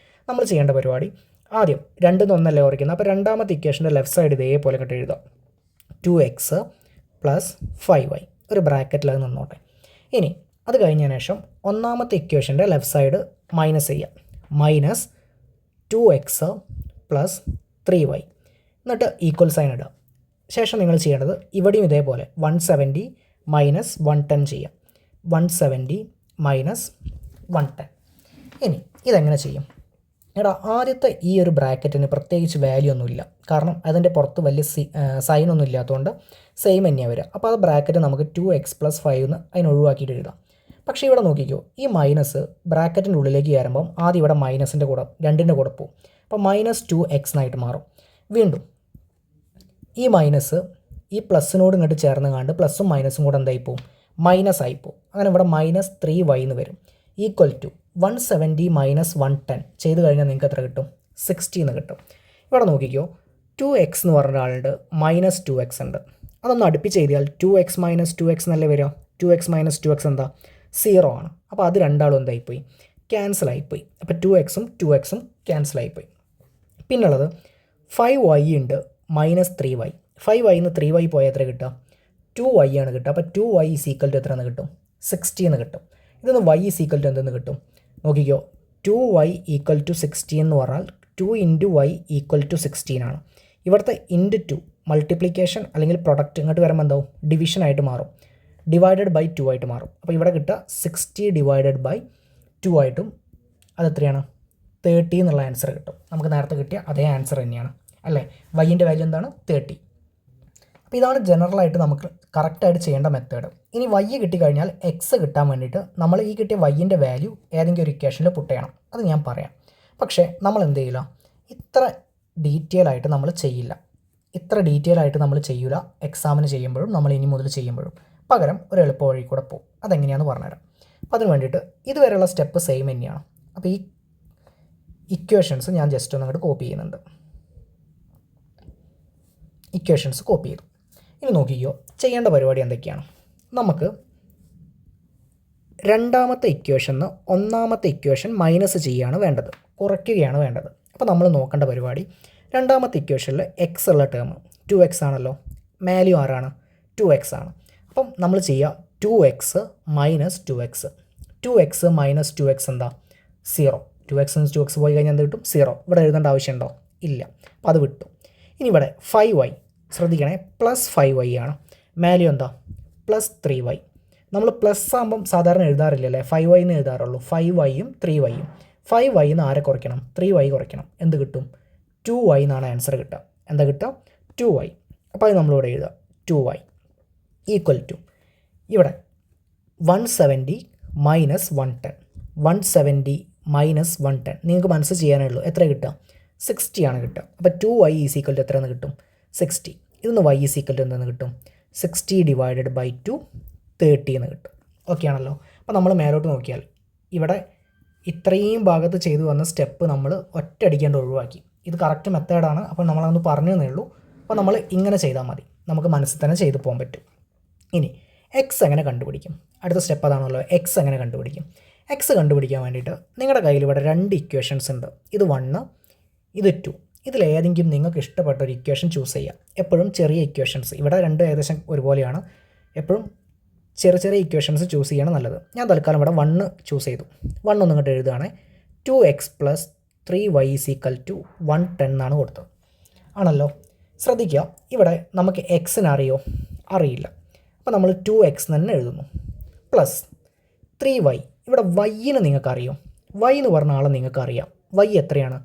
നമ്മൾ ചെയ്യേണ്ട പരിപാടി ആദ്യം 2 1 കുറയ്ക്കുന്നത്. അപ്പോൾ രണ്ടാമത്തെ ഇക്വേഷൻ്റെ ലെഫ്റ്റ് സൈഡ് ഇതേപോലെ കട്ട് എഴുതാം, 2x + 5y, ഒരു ബ്രാക്കറ്റിൽ അത് നിന്നോട്ടെ. ഇനി അത് കഴിഞ്ഞതിന് ശേഷം ഒന്നാമത്തെ ഇക്വേഷൻ്റെ ലെഫ്റ്റ് സൈഡ് മൈനസ് ചെയ്യുക, -2x + 3y, എന്നിട്ട് ഈക്വൽ സൈൻ ഇടുക. ശേഷം നിങ്ങൾ ചെയ്യേണ്ടത് ഇവിടെയും ഇതേപോലെ 170 - 110 ചെയ്യാം, 170 - 110. ഇനി ഇതെങ്ങനെ ചെയ്യും? എടാ ആദ്യത്തെ ഈ ഒരു ബ്രാക്കറ്റിന് പ്രത്യേകിച്ച് വാല്യൂ ഒന്നുമില്ല, കാരണം അതിൻ്റെ പുറത്ത് വലിയ സൈനൊന്നും ഇല്ലാത്തതുകൊണ്ട് സെയിം തന്നെയാണ് വരിക. അപ്പോൾ ആ ബ്രാക്കറ്റ് നമുക്ക് 2x + 5 എന്ന് അതിന് ഒഴിവാക്കിയിട്ട് എഴുതാം. പക്ഷേ ഇവിടെ നോക്കിക്കോ, ഈ മൈനസ് ബ്രാക്കറ്റിൻ്റെ ഉള്ളിലേക്ക് കയറുമ്പം ആദ്യം ഇവിടെ മൈനസിൻ്റെ കൂടെ 2ൻ്റെ കൂടെ പോകും. അപ്പോൾ -2x എന്നായിട്ട് മാറും. വീണ്ടും ഈ മൈനസ് ഈ പ്ലസ്സിനോട് ഇങ്ങോട്ട് ചേർന്ന് കണ്ട് പ്ലസ്സും മൈനസും കൂടെ എന്തായി പോവും? മൈനസ് ആയിപ്പോവും. അങ്ങനെ ഇവിടെ -3y എന്ന് വരും, ഈക്വൽ ടു 170 - 110 ചെയ്ത് കഴിഞ്ഞാൽ നിങ്ങൾക്ക് എത്ര കിട്ടും? 60 എന്ന് കിട്ടും. ഇവിടെ നോക്കിക്കോ, 2x എന്ന് പറഞ്ഞ ആളുണ്ട്, -2x ഉണ്ട്. അതൊന്ന് അടുപ്പിച്ച് എഴുതിയാൽ 2x - 2x എന്നല്ലേ വരിക? 2x മൈനസ് 2x എന്താ 0 ആണ്. അപ്പോൾ അത് രണ്ടാളും എന്തായിപ്പോയി ക്യാൻസലായിപ്പോയി. അപ്പോൾ 2xും 2xും ക്യാൻസലായിപ്പോയി. പിന്നുള്ളത് 5y ഉണ്ട് മൈനസ് 3y. 5y നിന്ന് 3y പോയാൽ എത്ര കിട്ടുക 2y ആണ് കിട്ടുക. അപ്പോൾ 2y ഈസ് ഈക്വൽ ടു എത്രയെന്ന് കിട്ടും 60 എന്ന് കിട്ടും. ഇതൊന്ന് y ഈസ് ഈക്വൽ ടു എന്തെന്ന് കിട്ടും നോക്കിക്കോ. 2y ഈക്വൽ ടു 16 എന്ന് പറഞ്ഞാൽ 2 ഇൻറ്റു y ഈക്വൽ ടു 16 ആണ്. ഇവിടുത്തെ ഇൻറ്റു 2 മൾട്ടിപ്ലിക്കേഷൻ അല്ലെങ്കിൽ പ്രൊഡക്റ്റ് ഇങ്ങോട്ട് വരുമ്പോൾ എന്താവും ഡിവിഷനായിട്ട് മാറും, ഡിവൈഡഡ് ബൈ 2 ആയിട്ട് മാറും. അപ്പോൾ ഇവിടെ കിട്ടുക 60 ഡിവൈഡഡ് ബൈ 2 ആയിട്ടും അതെത്രയാണ് 30 എന്നുള്ള ആൻസർ കിട്ടും. നമുക്ക് നേരത്തെ കിട്ടിയ അതേ ആൻസർ തന്നെയാണ് അല്ലേ. വൈൻ്റെ വാല്യൂ എന്താണ് 30. അപ്പോൾ ഇതാണ് ജനറലായിട്ട് നമുക്ക് കറക്റ്റായിട്ട് ചെയ്യേണ്ട മെത്തേഡ്. ഇനി വൈ കിട്ടിക്കഴിഞ്ഞാൽ എക്സ് കിട്ടാൻ വേണ്ടിയിട്ട് നമ്മൾ ഈ കിട്ടിയ വൈൻ്റെ വാല്യൂ ഏതെങ്കിലും ഒരു ഇക്വേഷനിൽ പുട്ട് ചെയ്യണം. അത് ഞാൻ പറയാം. പക്ഷേ നമ്മൾ എന്ത് ചെയ്യില്ല, ഇത്ര ഡീറ്റെയിൽ ആയിട്ട് നമ്മൾ ചെയ്യില്ല. ഇത്ര ഡീറ്റെയിൽ ആയിട്ട് നമ്മൾ ചെയ്യില്ല എക്സാമിന് ചെയ്യുമ്പോഴും നമ്മൾ ഇനി മുതൽ ചെയ്യുമ്പോഴും. പകരം ഒരു എളുപ്പ വഴി കൂടെ പോകും. അതെങ്ങനെയാണെന്ന് പറഞ്ഞുതരാം. അപ്പോൾ അതിന് വേണ്ടിയിട്ട് ഇതുവരെയുള്ള സ്റ്റെപ്പ് സെയിം തന്നെയാണ്. അപ്പോൾ ഈ ഇക്വേഷൻസ് ഞാൻ ജസ്റ്റ് ഒന്ന് അങ്ങോട്ട് കോപ്പി ചെയ്യുന്നുണ്ട്. ഇക്വേഷൻസ് കോപ്പി ചെയ്തു. ഇനി നോക്കിക്കോ, ചെയ്യേണ്ട പരിപാടി എന്തൊക്കെയാണ്. നമുക്ക് രണ്ടാമത്തെ ഇക്വേഷന് ഒന്നാമത്തെ ഇക്വേഷൻ മൈനസ് ചെയ്യുകയാണ് വേണ്ടത്, കുറയ്ക്കുകയാണ് വേണ്ടത്. അപ്പോൾ നമ്മൾ നോക്കേണ്ട പരിപാടി രണ്ടാമത്തെ ഇക്വേഷനിൽ എക്സ് ഉള്ള ടേം 2x ആണല്ലോ, വാല്യൂ ആരാണ് 2x ആണ്. അപ്പം നമ്മൾ ചെയ്യുക 2x minus 2x. 2x minus 2x എന്താ 0. 2x 2x പോയി കഴിഞ്ഞാൽ എന്ത് കിട്ടും 0. ഇവിടെ എഴുതേണ്ട ആവശ്യമുണ്ടോ ഇല്ല. അപ്പോൾ അത് വിട്ടു. ഇനി ഇവിടെ 5y ശ്രദ്ധിക്കണേ, പ്ലസ് 5y ആണ്. വാല്യൂ എന്താ പ്ലസ് 3y. നമ്മൾ പ്ലസ് ആകുമ്പം സാധാരണ എഴുതാറില്ലല്ലേ, 5y എന്ന് എഴുതാറുള്ളൂ. 5yയും 3yയും. 5y എന്ന് ആരെ കുറയ്ക്കണം 3y കുറയ്ക്കണം. എന്ത് കിട്ടും 2y എന്നാണ് ആൻസർ കിട്ടുക. എന്താ കിട്ടുക 2y. അപ്പോൾ അത് നമ്മളിവിടെ എഴുതുക 2y ഈക്വൽ ടു ഇവിടെ 170 മൈനസ് 110. 170 മൈനസ് 110 നിങ്ങൾക്ക് മനസ്സ് ചെയ്യാനേ ഉള്ളൂ. എത്ര കിട്ടുക 60 ആണ് കിട്ടുക. അപ്പോൾ 2y ഈസ് ഈക്വൽ ടു എത്രയെന്ന് കിട്ടും 60. ഇതൊന്ന് y ഈസ് ഈക്വൽ ടു എന്തെന്ന് കിട്ടും 60 ഡിവൈഡഡ് ബൈ 2 30 എന്ന് കിട്ടും. ഓക്കെ ആണല്ലോ. അപ്പോൾ നമ്മൾ മേലോട്ട് നോക്കിയാൽ ഇവിടെ ഇത്രയും ഭാഗത്ത് ചെയ്തു വന്ന സ്റ്റെപ്പ് നമ്മൾ ഒറ്റയടിക്കേണ്ട ഒഴിവാക്കി. ഇത് കറക്റ്റ് മെത്തേഡാണ്. അപ്പോൾ നമ്മളതൊന്ന് പറഞ്ഞു തന്നേ ഉള്ളൂ. അപ്പോൾ നമ്മൾ ഇങ്ങനെ ചെയ്താൽ മതി, നമുക്ക് മനസ്സിൽ തന്നെ ചെയ്തു പോകാൻ പറ്റും. ഇനി എക്സ് എങ്ങനെ കണ്ടുപിടിക്കും, അടുത്ത സ്റ്റെപ്പ് അതാണല്ലോ. എക്സ് എങ്ങനെ കണ്ടുപിടിക്കും. എക്സ് കണ്ടുപിടിക്കാൻ വേണ്ടിയിട്ട് നിങ്ങളുടെ കയ്യിൽ ഇവിടെ 2 ഇക്വേഷൻസ് ഉണ്ട്. ഇത് 1, ഇത് 2. ഇതിലേതെങ്കിലും നിങ്ങൾക്ക് ഇഷ്ടപ്പെട്ട ഒരു ഇക്വേഷൻ ചൂസ് ചെയ്യുക. എപ്പോഴും ചെറിയ ഇക്വേഷൻസ്, ഇവിടെ 2 ഏകദേശം ഒരുപോലെയാണ്. എപ്പോഴും ചെറിയ ചെറിയ ഇക്വേഷൻസ് ചൂസ് ചെയ്യണം നല്ലത്. ഞാൻ തൽക്കാലം ഇവിടെ 1 ചൂസ് ചെയ്തു. 1 ഒന്നും ഇങ്ങോട്ട് എഴുതുകയാണ്. 2x plus 3y is equal to 110 എന്നാണ് കൊടുത്തത് ആണല്ലോ. ശ്രദ്ധിക്കുക, ഇവിടെ നമുക്ക് എക്സിന് അറിയില്ല. അപ്പോൾ നമ്മൾ 2x തന്നെ എഴുതുന്നു പ്ലസ് 3y. ഇവിടെ വൈന് നിങ്ങൾക്കറിയോ, y എന്ന് പറഞ്ഞ ആളെ നിങ്ങൾക്കറിയാം. y എത്രയാണ്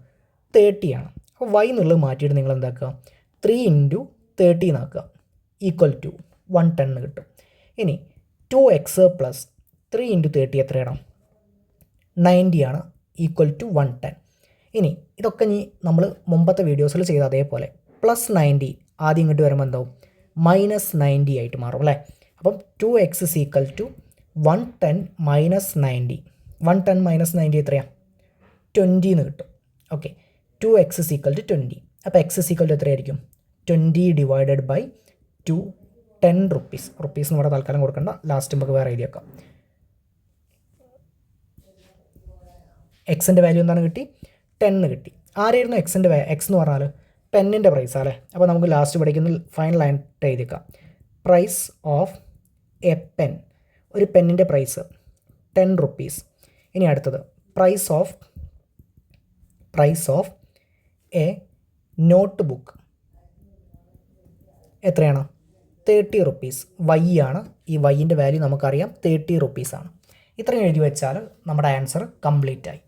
30 ആണ്. അപ്പോൾ y എന്നുള്ളത് മാറ്റിയിട്ട് നിങ്ങൾ എന്താക്കുക 3 ഇൻറ്റു 30 എന്നാക്കുക ഈക്വൽ ടു 110 കിട്ടും. ഇനി 2x പ്ലസ് 3 ഇൻറ്റു 30 എത്രയാണ് 90 ആണ് ഈക്വൽ ടു 110. ഇനി ഇതൊക്കെ നമ്മൾ മുമ്പത്തെ വീഡിയോസിൽ ചെയ്ത അതേപോലെ പ്ലസ് 90 ആദ്യം ഇങ്ങോട്ട് വരുമ്പോൾ എന്താവും മൈനസ് 90 ആയിട്ട് മാറും അല്ലേ. അപ്പം 2x is equal to 110 minus 90. 110 minus 90 എത്രയാണ് 20 എന്ന് കിട്ടും. Okay, 2x is equal to 20. അപ്പോൾ x ഇസ് ഈക്വൽ ടു എത്രയായിരിക്കും 20 ഡിവൈഡഡ് ബൈ 2 10 റുപ്പീസ്. റുപ്പീസ് നമ്മുടെ തൽക്കാലം കൊടുക്കണ്ട, ലാസ്റ്റ് നമുക്ക് വേറെ എഴുതി വെക്കാം. എക്സിൻ്റെ വാല്യൂ എന്താണ് കിട്ടി 10 കിട്ടി. ആരായിരുന്നു എക്സിൻ്റെ എക്സ് എന്ന് പറഞ്ഞാൽ പെന്നിൻ്റെ പ്രൈസാണ് അല്ലേ. അപ്പോൾ നമുക്ക് ലാസ്റ്റ് പഠിക്കുന്ന ഫൈനൽ ആയിട്ട് എഴുതിക്കാം പ്രൈസ് ഓഫ് എ പെൻ. ഒരു പെന്നിൻ്റെ പ്രൈസ് 10 റുപ്പീസ്. ഇനി അടുത്തത് price of a notebook എത്രയാണ് 30 റുപ്പീസ്. വൈ ആണ്, ഈ വൈൻ്റെ വാല്യൂ നമുക്കറിയാം 30 റുപ്പീസാണ്. ഇത്രയും എഴുതി വെച്ചാൽ നമ്മുടെ ആൻസർ കംപ്ലീറ്റ് ആയി.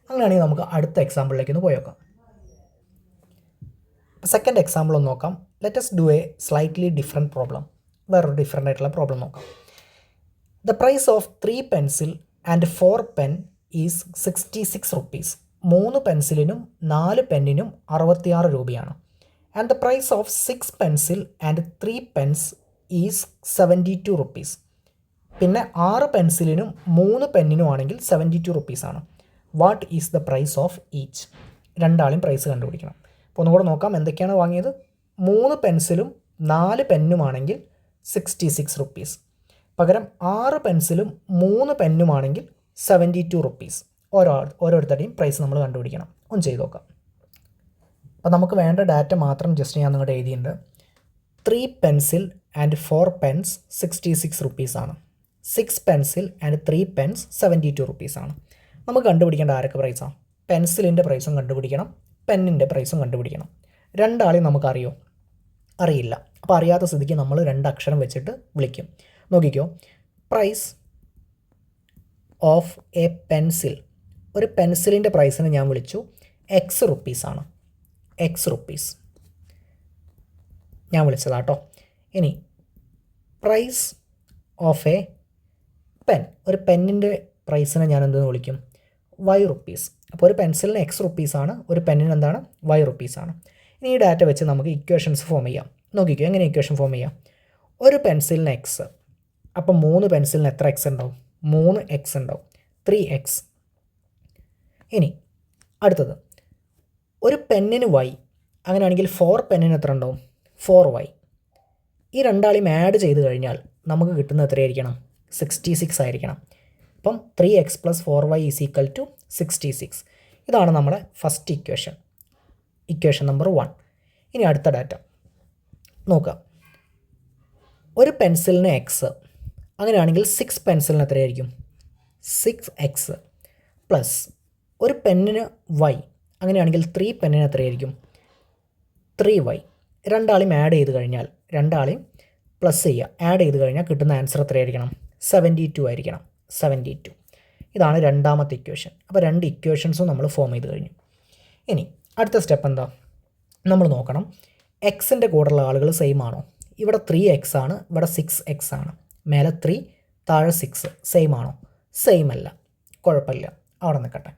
അങ്ങനെയാണെങ്കിൽ നമുക്ക് അടുത്ത എക്സാമ്പിളിലേക്ക് ഒന്ന് പോയി നോക്കാം. സെക്കൻഡ് എക്സാമ്പിൾ ഒന്ന് നോക്കാം. Let us do a slightly different problem. വേറൊരു ഡിഫറെൻ്റ് ആയിട്ടുള്ള പ്രോബ്ലം നോക്കാം. The price of 3 pencil and 4 pen is 66 rupees. 3 പെൻസിലിനും 4 പെന്നിനും 66 രൂപയാണ്. And the price of 6 pencil and 3 pens is 72 rupees. പിന്നെ 6 പെൻസിലിനും 3 പെന്നിനും ആണെങ്കിൽ 72 റുപ്പീസാണ്. What is the price of each. രണ്ടാളും പ്രൈസ് കണ്ടുപിടിക്കണം. അപ്പോൾ ഒന്നുകൂടെ നോക്കാം എന്തൊക്കെയാണ് വാങ്ങിയത്. 3 പെൻസിലും 4 പെന്നുമാണെങ്കിൽ 66 റുപ്പീസ്. പകരം 6 പെൻസിലും 3 പെന്നുമാണെങ്കിൽ 72 റുപ്പീസ്. ഓരോരുത്തരുടെയും പ്രൈസ് നമ്മൾ കണ്ടുപിടിക്കണം. ഒന്ന് ചെയ്ത് നോക്കാം. അപ്പോൾ നമുക്ക് വേണ്ട ഡാറ്റ മാത്രം ജസ്റ്റ് ഞാൻ നിങ്ങളുടെ എഴുതിയിട്ടുണ്ട്. 3 പെൻസിൽ ആൻഡ് 4 പെൻസ് 66 റുപ്പീസാണ്. 6 പെൻസിൽ ആൻഡ് 3 പെൻസ് 72 റുപ്പീസാണ്. നമുക്ക് കണ്ടുപിടിക്കേണ്ട ആരൊക്കെ പ്രൈസാണ്? പെൻസിലിൻ്റെ പ്രൈസും കണ്ടുപിടിക്കണം, പെന്നിൻ്റെ പ്രൈസും കണ്ടുപിടിക്കണം. രണ്ടാളെയും നമുക്കറിയോ? അറിയില്ല. അപ്പോൾ അറിയാത്ത സ്ഥിതിക്ക് നമ്മൾ 2 അക്ഷരം വെച്ചിട്ട് വിളിക്കും. നോക്കിക്കോ, പ്രൈസ് ഓഫ് എ പെൻസിൽ. ഒരു പെൻസിലിൻ്റെ പ്രൈസിന് ഞാൻ വിളിച്ചു എക്സ് റുപ്പീസാണ്. എക്സ് റുപ്പീസ് ഞാൻ വിളിച്ചതാട്ടോ. ഇനി പ്രൈസ് ഓഫ് എ പെൻ. ഒരു പെന്നിൻ്റെ പ്രൈസിനെ ഞാൻ എന്തെന്ന് വിളിക്കും? Y rupees. അപ്പോൾ ഒരു പെൻസിലിന് എക്സ് റുപ്പീസാണ്, ഒരു പെന്നിന് എന്താണ്? വൈ റുപ്പീസാണ്. ഇനി ഈ ഡാറ്റ വെച്ച് നമുക്ക് ഇക്വേഷൻസ് ഫോം ചെയ്യാം. നോക്കിക്കോ, എങ്ങനെ ഇക്വേഷൻ ഫോം ചെയ്യാം? ഒരു പെൻസിലിന് എക്സ്, അപ്പം 3 പെൻസിലിന് എത്ര എക്സ് ഉണ്ടാവും? 3 എക്സ് ഉണ്ടാവും, 3 എക്സ്. ഇനി അടുത്തത് ഒരു പെന്നിന് വൈ, അങ്ങനെയാണെങ്കിൽ 4 പെന്നിന് എത്ര ഉണ്ടാവും? 4 വൈ. ഈ രണ്ടാളെയും ആഡ് ചെയ്ത് കഴിഞ്ഞാൽ നമുക്ക് കിട്ടുന്നത് എത്രയായിരിക്കണം? 66 ആയിരിക്കണം. അപ്പം 3x + 4y = 66. ഇതാണ് നമ്മുടെ ഫസ്റ്റ് ഇക്വേഷൻ, ഇക്വേഷൻ നമ്പർ 1. ഇനി അടുത്ത ഡാറ്റ നോക്കാം. ഒരു പെൻസിലിന് എക്സ്, അങ്ങനെയാണെങ്കിൽ 6 പെൻസിലിന് എത്രയായിരിക്കും? 6x പ്ലസ് ഒരു പെന്നിന് വൈ, അങ്ങനെയാണെങ്കിൽ 3 പെന്നിന് എത്രയായിരിക്കും? 3y. രണ്ടാളെയും ആഡ് ചെയ്ത് കഴിഞ്ഞാൽ, രണ്ടാളെയും പ്ലസ് ചെയ്യുക, ആഡ് ചെയ്ത് കഴിഞ്ഞാൽ കിട്ടുന്ന ആൻസർ എത്രയായിരിക്കണം? 72 ആയിരിക്കണം. 72. ഇതാണ് രണ്ടാമത്തെ ഇക്വേഷൻ. അപ്പോൾ 2 ഇക്വേഷൻസും നമ്മൾ ഫോം ചെയ്ത് കഴിഞ്ഞു. ഇനി അടുത്ത സ്റ്റെപ്പ് എന്താ? നമ്മൾ നോക്കണം എക്സിൻ്റെ കൂടെയുള്ള ആളുകൾ സെയിം ആണോ? ഇവിടെ 3x ആണ്, ഇവിടെ 6x ആണ്. മേലെ 3, താഴെ 6. സെയിം ആണോ? സെയിം അല്ല. കുഴപ്പമില്ല, അവിടെ നിൽക്കട്ടെ.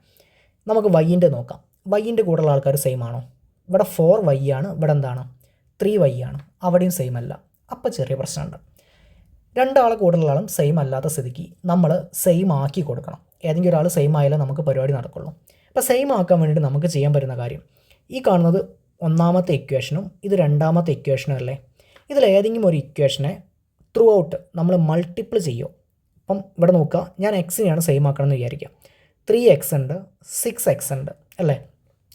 നമുക്ക് വൈൻ്റെ നോക്കാം. വൈൻ്റെ കൂടെയുള്ള ആൾക്കാർ സെയിം ആണോ? ഇവിടെ 4y ആണ്, ഇവിടെ എന്താണ്? 3y ആണ്. അവിടെയും സെയിം അല്ല. അപ്പോൾ ചെറിയ പ്രശ്നമുണ്ട്. രണ്ടാളെ കൂടുതലുള്ള ആളും സെയിം അല്ലാത്ത സ്ഥിതിക്ക് നമ്മൾ സെയിം ആക്കി കൊടുക്കണം. ഏതെങ്കിലും ഒരാൾ സെയിം ആയാലേ നമുക്ക് പരിപാടി നടക്കുള്ളൂ. അപ്പോൾ സെയിം ആക്കാൻ വേണ്ടിയിട്ട് നമുക്ക് ചെയ്യാൻ പറ്റുന്ന കാര്യം, ഈ കാണുന്നത് ഒന്നാമത്തെ ഇക്വേഷനും ഇത് രണ്ടാമത്തെ ഇക്വേഷനും അല്ലേ? ഇതിലേതെങ്കിലും ഒരു ഇക്വേഷനെ ത്രൂ ഔട്ട് നമ്മൾ മൾട്ടിപ്പിൾ ചെയ്യും. അപ്പം ഇവിടെ നോക്കുക, ഞാൻ എക്സിനെയാണ് സെയിം ആക്കണമെന്ന് വിചാരിക്കുക. 3x ഉണ്ട്, 6x ഉണ്ട് അല്ലേ?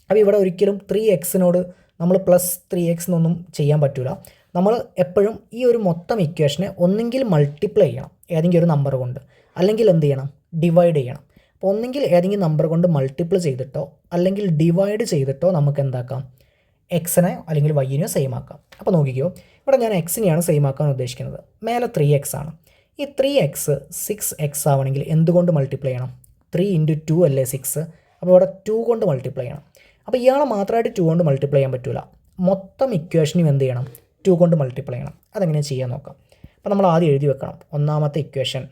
അപ്പോൾ ഇവിടെ ഒരിക്കലും 3xനോട് നമ്മൾ പ്ലസ് 3x എന്നൊന്നും ചെയ്യാൻ പറ്റില്ല. നമ്മൾ എപ്പോഴും ഈ ഒരു മൊത്തം ഇക്വേഷനെ ഒന്നെങ്കിൽ മൾട്ടിപ്ലൈ ചെയ്യണം ഏതെങ്കിലും ഒരു നമ്പർ കൊണ്ട്, അല്ലെങ്കിൽ എന്ത് ചെയ്യണം? ഡിവൈഡ് ചെയ്യണം. അപ്പോൾ ഒന്നെങ്കിൽ ഏതെങ്കിലും നമ്പർ കൊണ്ട് മൾട്ടിപ്ലൈ ചെയ്തിട്ടോ അല്ലെങ്കിൽ ഡിവൈഡ് ചെയ്തിട്ടോ നമുക്ക് എന്താക്കാം? എക്സിനെ അല്ലെങ്കിൽ വൈനെയോ സെയിം ആക്കാം. അപ്പോൾ നോക്കിക്കോ, ഇവിടെ ഞാൻ എക്സിനെയാണ് സെയിം ആക്കാൻ ഉദ്ദേശിക്കുന്നത്. മേലെ 3x ആണ്. ഈ 3x 6x ആവണമെങ്കിൽ എന്തുകൊണ്ട് മൾട്ടിപ്ലൈ ചെയ്യണം? 3 × 2 അല്ലേ 6? അപ്പോൾ ഇവിടെ 2 കൊണ്ട് മൾട്ടിപ്ലൈ ചെയ്യണം. അപ്പോൾ ഇയാളെ മാത്രമായിട്ട് 2 കൊണ്ട് മൾട്ടിപ്ലൈ ചെയ്യാൻ പറ്റില്ല. മൊത്തം ഇക്വേഷനും എന്ത് ചെയ്യണം? 2 കൊണ്ട് മൾട്ടിപ്ലൈ ചെയ്യണം. അതെങ്ങനെ ചെയ്യാൻ നോക്കാം. അപ്പോൾ നമ്മൾ ആദ്യം എഴുതി വെക്കണം. ഒന്നാമത്തെ ഇക്വേഷൻ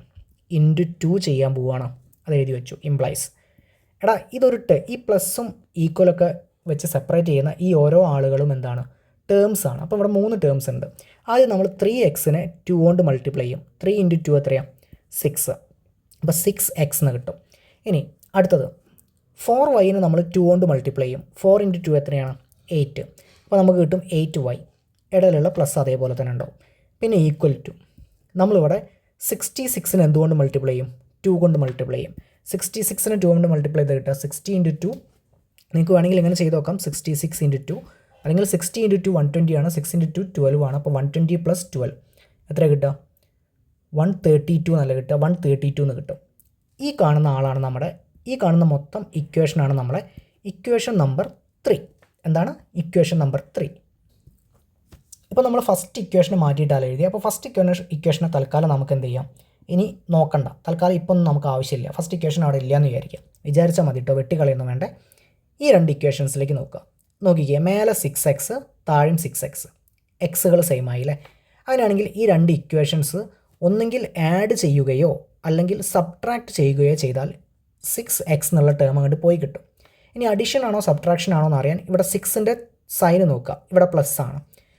× 2 ചെയ്യാൻ പോവുകയാണ്. അത് എഴുതി വെച്ചു. ഇംപ്ലൈസ് എടാ ഇതൊരു ഈ പ്ലസും ഈക്വലൊക്കെ വെച്ച് സെപ്പറേറ്റ് ചെയ്യുന്ന ഈ ഓരോ ആളുകളും എന്താണ്? ടേംസ് ആണ്. അപ്പോൾ ഇവിടെ 3 ടേംസ് ഉണ്ട്. ആദ്യം നമ്മൾ 3xനെ 2 കൊണ്ട് മൾട്ടിപ്ലൈ ചെയ്യും. 3 × 2 എത്രയാണ്? 6. അപ്പോൾ 6x എന്ന് കിട്ടും. ഇനി അടുത്തത് 4yനെ നമ്മൾ 2 കൊണ്ട് മൾട്ടിപ്ലൈ ചെയ്യും. 4 × 2 എത്രയാണ്? 8. അപ്പോൾ നമുക്ക് കിട്ടും 8y. ഇടയിലുള്ള പ്ലസ് അതേപോലെ തന്നെ ഉണ്ടാവും. പിന്നെ ഈക്വൽ ടു നമ്മളിവിടെ 66ന് എന്തുകൊണ്ട് മൾട്ടിപ്ലൈ ചെയ്യും? 2 കൊണ്ട് മൾട്ടിപ്ലൈ ചെയ്യും. 66ന് 2 കൊണ്ട് മൾട്ടിപ്ലൈ ചെയ്ത് കിട്ടുക 60 × 2. നിങ്ങൾക്ക് വേണമെങ്കിൽ ഇങ്ങനെ ചെയ്ത് നോക്കാം. 66 × 2 അല്ലെങ്കിൽ 60 × 2 120 ആണ്. 6 × 2 12 ആണ്. അപ്പോൾ 120 + 12 എത്ര കിട്ടുക? 132 എന്നല്ല കിട്ടുക, 132 എന്ന് കിട്ടും. ഈ കാണുന്ന ആളാണ് നമ്മുടെ, ഈ കാണുന്ന മൊത്തം ഇക്വേഷനാണ് നമ്മുടെ ഇക്വേഷൻ നമ്പർ 3. എന്താണ്? Equation number 3. ഇപ്പോൾ നമ്മൾ ഫസ്റ്റ് ഇക്വേഷനെ മാറ്റിയിട്ടാണ് എഴുതി. അപ്പോൾ ഫസ്റ്റ് ഇക്വേഷനെ തൽക്കാലം നമുക്ക് എന്ത് ചെയ്യാം? ഇനി നോക്കണ്ട, തൽക്കാലം ഇപ്പം ഒന്നും നമുക്ക് ആവശ്യമില്ല. ഫസ്റ്റ് ഇക്വേഷൻ അവിടെ ഇല്ലയെന്ന് വിചാരിക്കാം. വിചാരിച്ചാൽ മതി കേട്ടോ, വെട്ടിക്കളയൊന്നും വേണ്ടേ. ഈ 2 ഇക്വേഷൻസിലേക്ക് നോക്കുക. നോക്കിക്കുക, മേലെ 6x, താഴെയും 6x. എക്സുകൾ സെയിം ആയില്ലേ? അങ്ങനെയാണെങ്കിൽ ഈ 2 ഇക്വേഷൻസ് ഒന്നെങ്കിൽ ആഡ് ചെയ്യുകയോ അല്ലെങ്കിൽ സബ്ട്രാക്ട് ചെയ്യുകയോ ചെയ്താൽ 6x എന്നുള്ള ടേം അങ്ങോട്ട് പോയി കിട്ടും. ഇനി അഡീഷൻ ആണോ സബ്ട്രാക്ഷൻ ആണോ എന്ന് അറിയാൻ ഇവിടെ 6ൻ്റെ സൈന് നോക്കുക. ഇവിടെ പ്ലസ് ആണ്,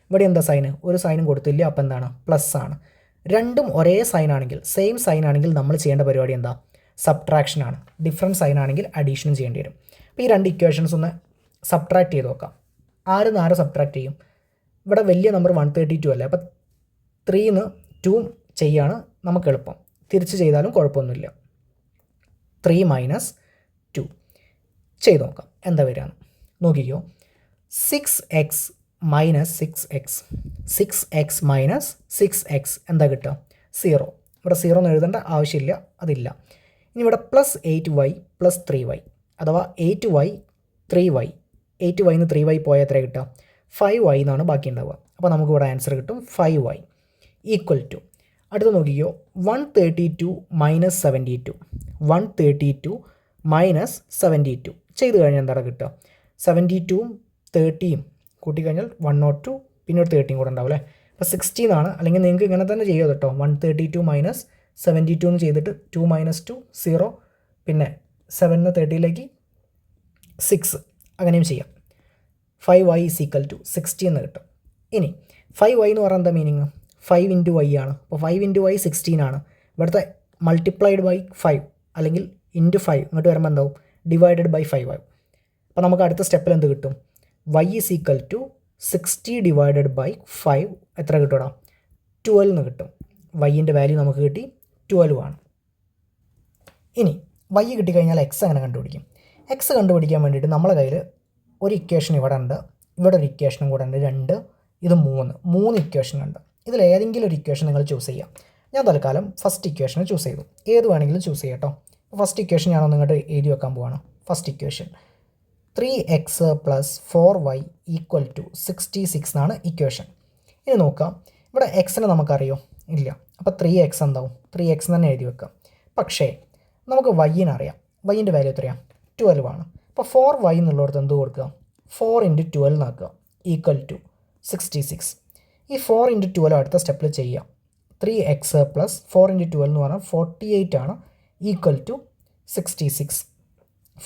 ഇവിടെ എന്താ സൈന്? ഒരു സൈനും കൊടുത്തില്ല. അപ്പോൾ എന്താണ്? പ്ലസ് ആണ്. രണ്ടും ഒരേ സൈൻ ആണെങ്കിൽ, സെയിം സൈൻ ആണെങ്കിൽ നമ്മൾ ചെയ്യേണ്ട പരിപാടി എന്താ? സബ്ട്രാക്ഷൻ ആണ്. ഡിഫറൻറ്റ് സൈൻ ആണെങ്കിൽ അഡീഷനും ചെയ്യേണ്ടി വരും. അപ്പോൾ ഈ 2 ഇക്വേഷൻസ് ഒന്ന് സബ്ട്രാക്ട് ചെയ്ത് നോക്കാം. ആര് സബ്ട്രാക്ട് ചെയ്യും? ഇവിടെ വലിയ നമ്പർ 132 അല്ലേ? അപ്പോൾ 3ന്ന് 2 ചെയ്യാണ്, നമുക്ക് എളുപ്പം, തിരിച്ച് ചെയ്താലും കുഴപ്പമൊന്നുമില്ല. 3 മൈനസ് 2 ചെയ്ത് നോക്കാം എന്താ വരിക നോക്കിക്കോ. 6x minus 6x minus 6x എന്താ കിട്ടുക? 0. ഇവിടെ 0 എന്ന് എഴുതേണ്ട ആവശ്യമില്ല, അതില്ല. ഇനി ഇവിടെ പ്ലസ് 8y പ്ലസ് 3y അഥവാ 8y 3y 8y നിന്ന് 3y പോയാൽ എത്ര കിട്ടുക? 5y എന്നാണ് ബാക്കി ഉണ്ടാവുക. അപ്പോൾ നമുക്ക് ഇവിടെ ആൻസർ കിട്ടും 5y ഈക്വൽ ടു, അടുത്ത് നോക്കിക്കോ, 132 മൈനസ് 72 132 മൈനസ് 72 ചെയ്ത് കഴിഞ്ഞാൽ എന്താണ് കിട്ടുക? 72ഉം 30യും കൂട്ടിക്കഴിഞ്ഞാൽ 102 പിന്നെ ഒരു 30 കൂടെ ഉണ്ടാവും അല്ലേ. അപ്പോൾ 16 ആണ്. അല്ലെങ്കിൽ നിങ്ങൾക്ക് ഇങ്ങനെ തന്നെ ചെയ്യാം കേട്ടോ. 132 മൈനസ് 72 എന്ന് ചെയ്തിട്ട് 2 മൈനസ് 2 0 പിന്നെ 7 30യിലേക്ക് 6 അങ്ങനെയും ചെയ്യാം. 5y ഈസ് ഈക്വൽ ടു 60 എന്ന് കിട്ടും. ഇനി 5y എന്ന് പറഞ്ഞാൽ എന്താ മീനിങ്? 5 ഇൻറ്റു y ആണ്. അപ്പോൾ 5 ഇൻറ്റു y 16 ആണ്. ഇവിടുത്തെ മൾട്ടിപ്ലൈഡ് ബൈ 5 അല്ലെങ്കിൽ ഇൻറ്റു 5 ഇങ്ങോട്ട് വരുമ്പോൾ എന്താവും? ഡിവൈഡഡ് ബൈ 5 ആവും. അപ്പോൾ നമുക്ക് അടുത്ത സ്റ്റെപ്പിൽ എന്ത് കിട്ടും? y is equal to 60 divided by 5 എത്ര കിട്ടുമോ? 12 എന്ന് കിട്ടും. വൈൻ്റെ വാല്യൂ നമുക്ക് കിട്ടി 12 ആണ്. ഇനി y കിട്ടിക്കഴിഞ്ഞാൽ x എങ്ങനെ കണ്ടുപിടിക്കും? x കണ്ടുപിടിക്കാൻ വേണ്ടിയിട്ട് നമ്മളെ കയ്യിൽ ഒരു ഇക്വേഷൻ ഇവിടെ ഉണ്ട്, ഇവിടെ ഒരു ഇക്വേഷനും കൂടെ ഉണ്ട്, 2 ഇത് 3 ഇക്വേഷൻ ഉണ്ട്. ഇതിൽ ഏതെങ്കിലും ഒരു ഇക്വേഷൻ നിങ്ങൾ ചൂസ് ചെയ്യാം. ഞാൻ തൽക്കാലം ഫസ്റ്റ് ഇക്വേഷൻ ചൂസ് ചെയ്തു. ഏത് വേണമെങ്കിലും ചൂസ് ചെയ്യാം കേട്ടോ. ഫസ്റ്റ് ഇക്വേഷൻ ഞാനൊന്ന് ഇങ്ങോട്ട് എഴുതി വെക്കാൻ പോവാണ്. First equation 3x plus 4y equal to 66 എന്നാണ് ഇക്വേഷൻ. ഇനി നോക്കാം, ഇവിടെ എക്സിനെ നമുക്കറിയോ? ഇല്ല. അപ്പോൾ 3x എന്താവും? 3x തന്നെ എഴുതി വെക്കാം. പക്ഷേ നമുക്ക് വൈനെ അറിയാം. വൈൻ്റെ വാല്യൂ എത്രയാണ്? 12 ആണ്. അപ്പോൾ 4y എന്നുള്ളിടത്ത് എന്ത് കൊടുക്കുക? 4 ഇൻറ്റു 12 എന്നാക്കുക ഈക്വൽ ടു 66. ഈ 4 ഇൻറ്റു 12 അടുത്ത സ്റ്റെപ്പിൽ ചെയ്യാം. 3x പ്ലസ് 4 ഇൻറ്റു 12 എന്ന് പറഞ്ഞാൽ 48 ആണ് ഈക്വൽ ടു 66.